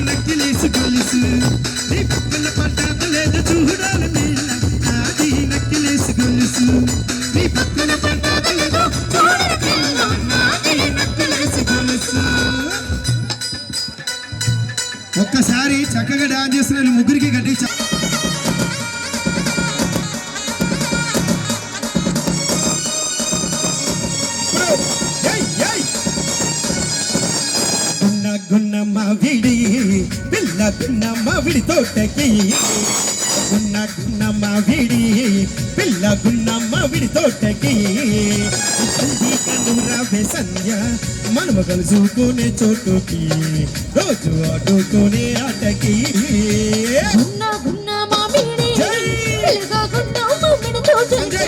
నక్కిలేసి గొలుసు గొలుసు నీ పక్కన పడ్డాక లేదు చూడాలి పిల్ల నాది నక్కిలేసి గొలుసు నీ పక్కన పడ్డాక లేదు చూడాలి పిల్ల నాది నక్కిలేసి గొలుసు. ఒక్కసారి చక్కగా డాన్స్ చేస్తున్న ముగ్గురికి గట్టి గున్నమ్మ విడి పిల్ల గున్నమ్మ విడి తోటకి గున్నమ్మ విడి పిల్ల గున్నమ్మ విడి తోటకి రవే సంధ్య మనము కలుసుకునే చోటుకి రోజు ఆడుకునే ఆటకి గున్న గున్న మామిడి పిల్లగా గున్న మామిడి తోటకి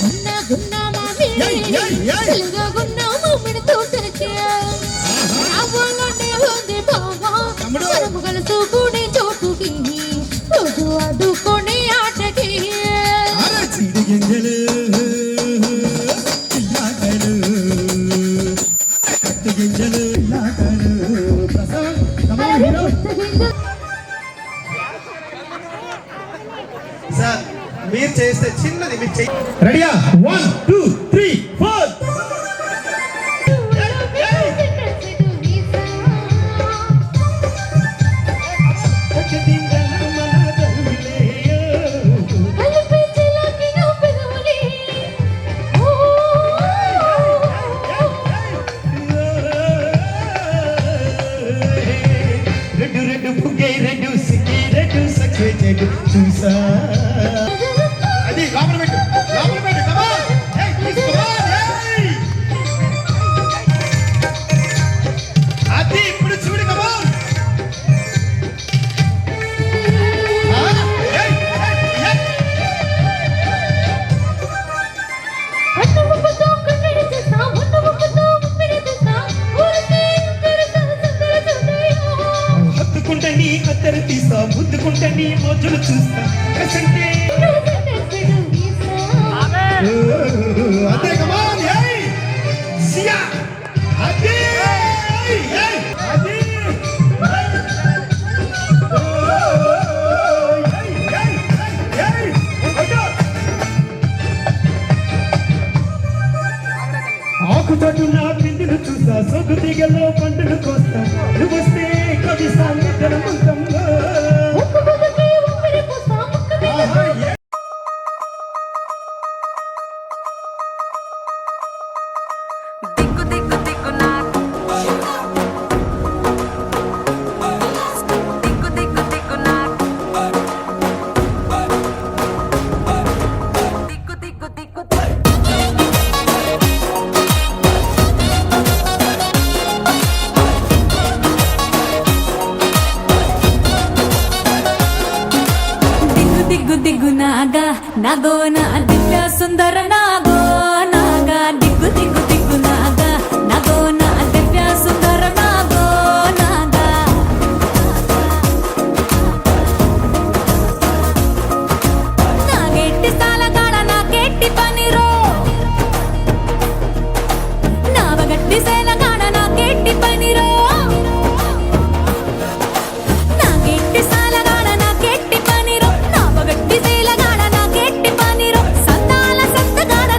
గున్న గున్న మామిడి పిల్లగా గున్న మామిడి తోటకి రావాలంటే ఉంది బావా మనము కలుసుకునే చోటుకి రోజు ఆడుకునే ఆటకి చిడి గింజలు పిల్లాటలు కట్టు గింజలు పిల్లాటలు ప్రసాద్ కమాన్ హీరో సార్ మీరు చేస్తే చిన్నది మీరు చెయ్యి రెడీయా 1 2 3 4 రెడ్డు రెడ్డు బుగ్గే రెడ్డు సిక్కి రెడ్డు సక్సే చెడు చూసా అది లోపల పెట్టు కమాన్ ఏయ్ ప్లీజ్ కమాన్ ఏయ్ అది ఇప్పుడు చూడు కమాన్ ఏయ్ ఏయ్ హత్తుకుంటే నీ కత్తెర తీస్తా ముద్దుకుంటే నీ మోజులు చూస్తా కసంటే అదే కమాన్ ఏయ్ సియా అదే ఏయ్ అదే ఆకు చోటు నా పిండిని చూస్తా సొగ్గు తీగల్లో పండును కోస్తా నువ్వు వస్తే కవి సాంగత్యం మొత్తంలో దిగ్గు దిగ్గు నాగా నాగో నా దివ్య సుందర నాగో నాగా దిగ్గు దిగ్గు దిగ్గు నాగా నాగో నా దివ్య సుందర నాగో నాగా నాగెట్టి సాలగాడ నాకెట్టి పనిరో నావగట్టి సేలగాడ నాకెట్టి పనిరో నాకెట్టి సాలగాడ నాకెట్టి పనిరో నావగట్టి సేలగాడ నాకెట్టి పనిరో సంతాల సంతగాడ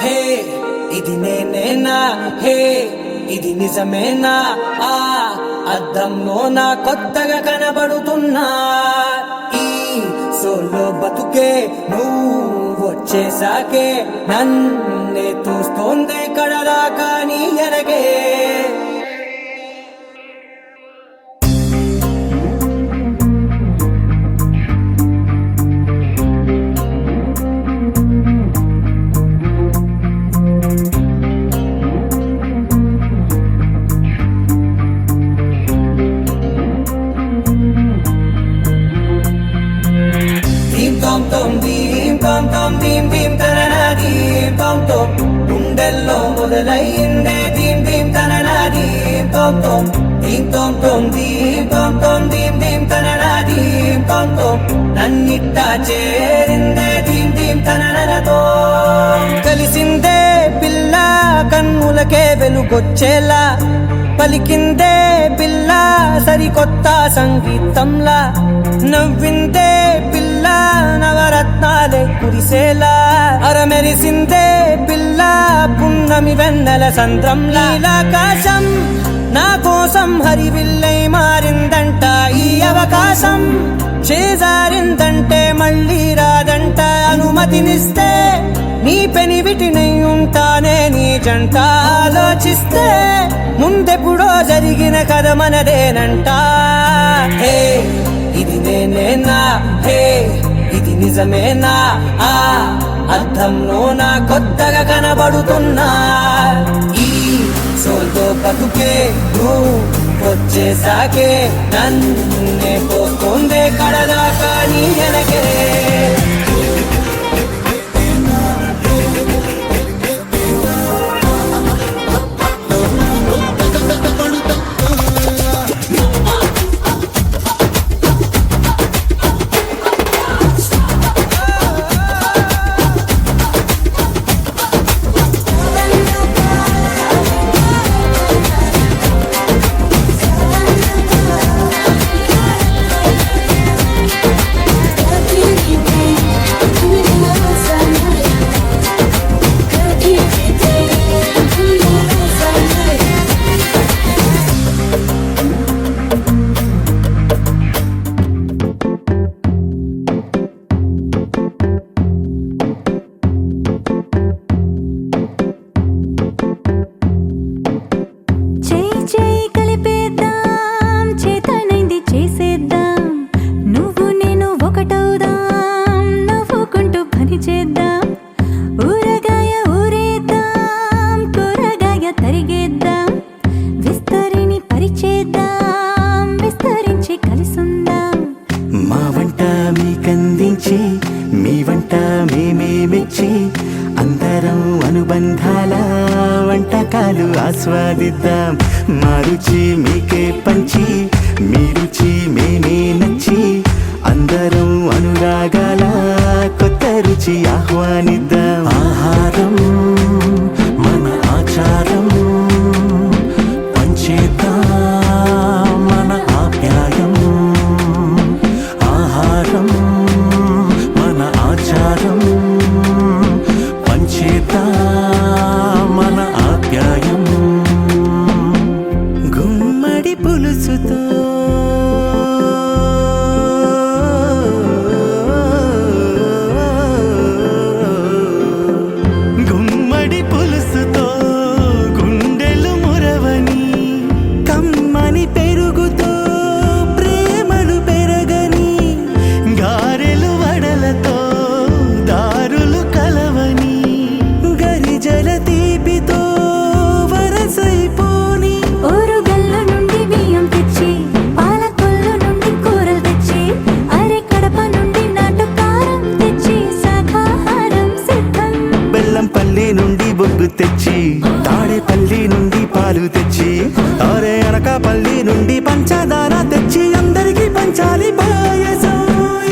హే ఇది నేనేనా హే ఇది నిజమేనా ఆ అద్దంలో నా కొత్తగా కనబడుతున్నా ఈ సోలో బతుకే నువ్వు వచ్చేసాకే నన్నే తోస్తోందే కడదాకా నీ ఎనగే గుండెల్లో మొదలైందే దీం దీం తననా దీం తోం తోం దీం తోం తోం దీం తోం తోం దీం దీం తననా దీం తోం తోం నన్నిట్ట చేరిందే దీం దీం తననతో కలిసిందే పిల్ల కన్నులకే వెలుగొచ్చేలా పలికిందే పిల్ల సరికొత్త సంగీతంలా నవ్విందే పిల్ల నవరత్నాలే కురిసేలా అరమెరిసిందే పిల్ల పున్నమి వెన్నెల సంద్రంలా ఆకాశం నా కోసం హరివిల్లై మారిందంట ఈ అవకాశం చేజారిందంటే మళ్ళీ రాదంట అనుమతినిస్తే నీ పెనివిటినై ఉంటానే నీ జంట ఆలోచిస్తే ముందెప్పుడో జరిగిన కథ మనదేనంట హే ఇది నేనేనా హే ఇది నిజమేనా ఆ అర్థంలో నా కొత్తగా కనబడుతున్నా ఈ సోల్తో బతుకే నువ్వు వచ్చేసాకే నన్నే పోస్తుందే కడదాకా నీ ఎనకే మీ వంట మేమే మెచ్చి అందరం అనుబంధాల వంటకాలు ఆస్వాదిద్దాం మా రుచి మీకే పంచి మీ రుచి మేమే నచ్చి అందరం అనురాగాల కొత్త రుచి ఆహ్వానిద్దాం ఆహారం మన ఆచారం పంచేద్దాం మన ఆప్యాయం ఆహారం మన ఆచారం పంచేద్దాం మన ఆప్యాయం గుమ్మడి పులుసుతో గుమ్మడి నుండి పాలు తెచ్చి అరే అనకాపల్లి నుండి పంచదార తెచ్చి అందరికీ పంచాలి పాయసం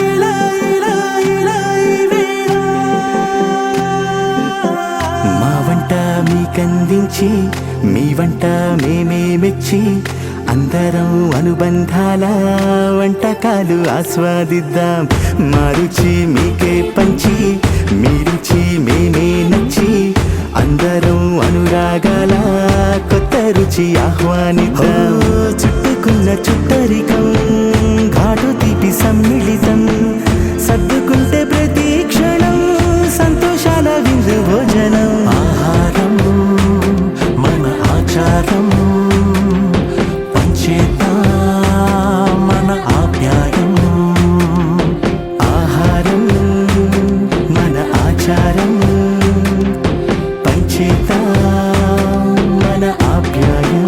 ఇలా ఇలా ఇలా ఈ వేళ. మా వంట మీకందించి మీ వంట మేమే మెచ్చి అందరం అనుబంధాల వంటకాలు ఆస్వాదిద్దాం. మా రుచి మీకే పంచి మీ రుచి మేమే నచ్చి అందరం అనురాగాల కొత్త రుచి ఆహ్వానిద్దాం. చుట్టుకున్న చుట్టరికం ఘాటు తీపి సమ్మిళితం సర్దుకుంటే ప్రతి క్షణం సంతోషాల విందు భోజనం. ఆహారం మన ఆచారం పంచేద్దాం మన ఆప్యాయం. ఆహారం మన ఆచారం పంచేద్దాం మన ఆప్యాయం.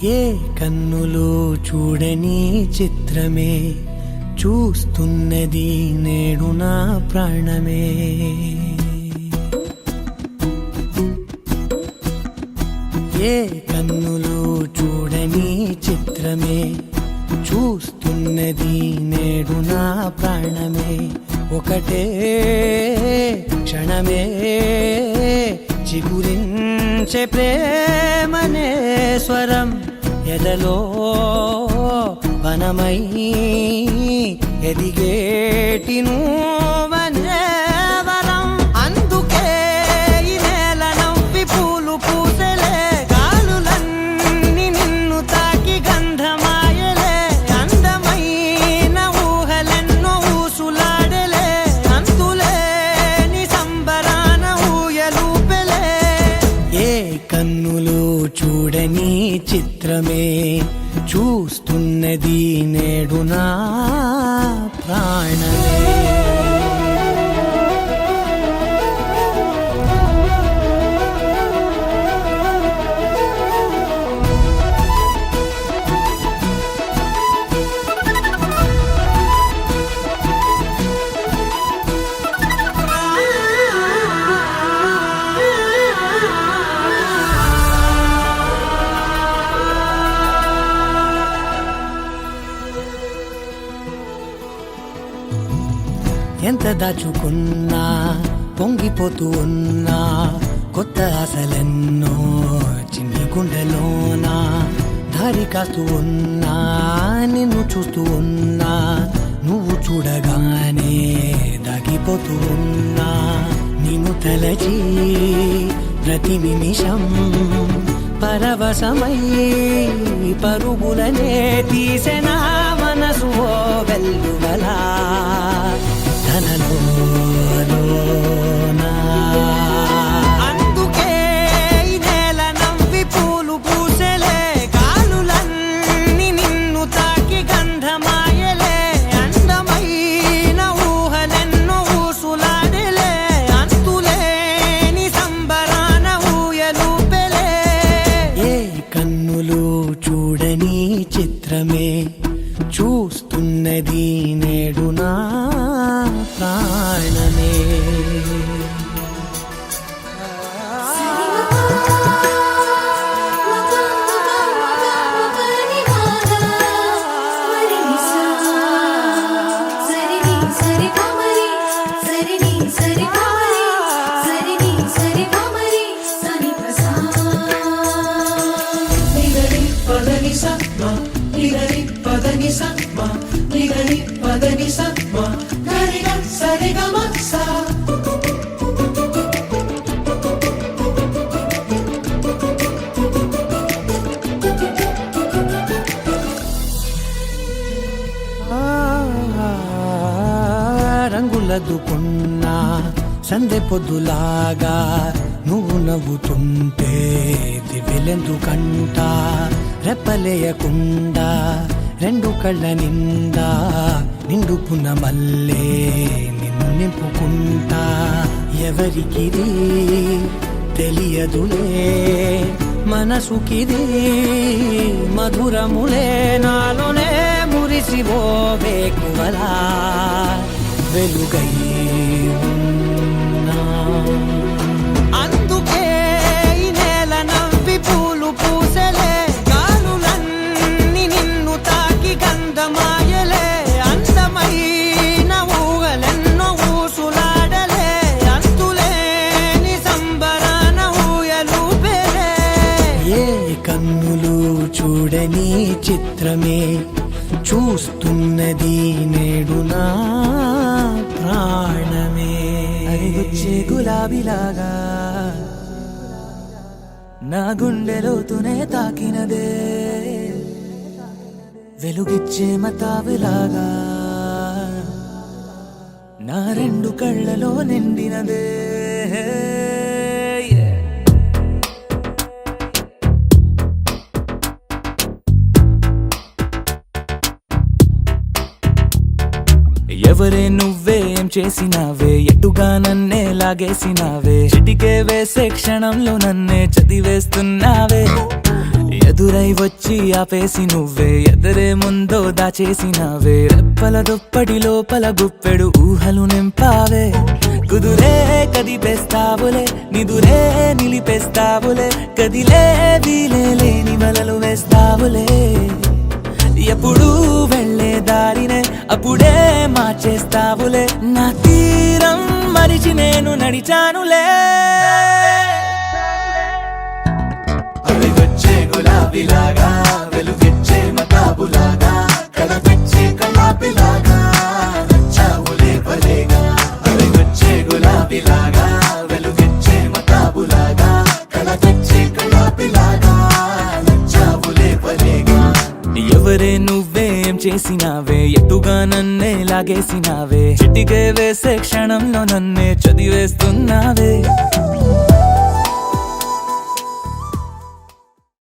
ఏ కన్నులు చూడని చిత్రమే చూస్తున్నది నేడు నా ప్రాణమే. ఏ కన్నులు చూడని చిత్రమే చూస్తున్నది నేడు నా ప్రాణమే. ఒకటే క్షణమే చిగురించే ప్రేమనే స్వరం ఎదలో వనమై ఎదిగేటి నువ్వనే వరం. అందుకే ఈ నేల నవ్వి పూలు పూసలే గాలులన్నీ నిన్ను తాకి గంధమాయలే. అందమైన ఊహలెన్నో ఊసులాడలే అంతులేని సంబరాన ఊయలూపెలే. ఏ కన్నులు చూడని చిత్రమే చూస్తున్నది నేడు నా ప్రాణమే. ఎంత దాచుకున్నా పొంగిపోతూ ఉన్నా కొత్త ఆశలెన్నో చిన్ని గుండెలోనా దారి కాస్తూ ఉన్నా నిన్ను చూస్తూ ఉన్నా నువ్వు చూడగానే దాగిపోతూ ఉన్నా. నిన్ను తలచి ప్రతి నిమిషం పరవశమై పరుగులనే తీసెనా మనసు ఓ వెల్లువలా ధనలోనా. అందుకే ఈ నేల నవ్వి పూలు పూసలే గాలులన్నీ నిన్ను తాకి గంధమాయలే. అందమైన ఊహలెన్నో ఊసులాడలే అంతులేని సంబరాన ఊయలూపెలే. ఏ కన్నులు చూడని చిత్రమే చూస్తున్నది నేడు నా ప్రాణమే. రంగులదుకున్నా సందె పొద్దులాగా నువ్వు నవ్వుతుంటే దివ్యలెందుకంట. రెప్పలేయకుండా రెండు కళ్ళ నిండా నిండుకున్న మల్లే నిన్ను నింపుకుంటా ఎవరికిది తెలియదులే మనసుకిది మధురములే నాలోనే మురిసివో వేకువలా వెలుగై ఉన్నా. అందుకే ఈ నేల నవ్వి పూలు పూసలే గాలులన్నీ నిన్ను తాకి గంధమాయలే అందమైన ఊహలెన్నో ఊసులాడలే అంతులేని సంబరాన ఊయలూపెలే ఏ కన్నులు చూడని చిత్రమే చూస్తున్నది నేడు నా ప్రాణమే అరిగొచ్చే గులాబీలాగా నా గుండెలోతునే తాకినదే వెలుగిచ్చే మతాబులాగా నా రెండు కళ్ళలో నిండినదే ఎవరే నువ్వేం చేసినావే ఎటుగా నన్నే లాగేసినావే చిటికే వేసే క్షణంలో నన్నే చదివేస్తున్నావే ఎదురై వచ్చి ఆపేసి నువ్వే ఎదరే ముందో దాచేసినావే రెప్పల దుప్పటి లోపల గుప్పెడు ఊహలు నింపావే కుదురే కదిపేస్తావులే నిదురే నిలిపేస్తావులే కదిలే వీలే లేని వలలు వేస్తావులే ఎప్పుడు వెళ్ళే దారినే అప్పుడే మార్చేస్తావులే నా తీరం మరిచి నేను నడిచానులే అలిగొచ్చే గులాబీలాగా వెలుగిచ్చే మతాబులాగా కలపిచ్చే కలాపిలాగా నచ్చావులే భలేగా అలిగొచ్చే గులాబీలాగా వెలుగిచ్చే మతాబులాగా కలపిచ్చే కలాపిలాగా నచ్చావులే భలేగా ఎవరే నువ్వేం చేసినావే ఎటుగా నన్నే లాగేసినావే చిటికే వేసే క్షణంలో నన్నే చదివేస్తున్నావే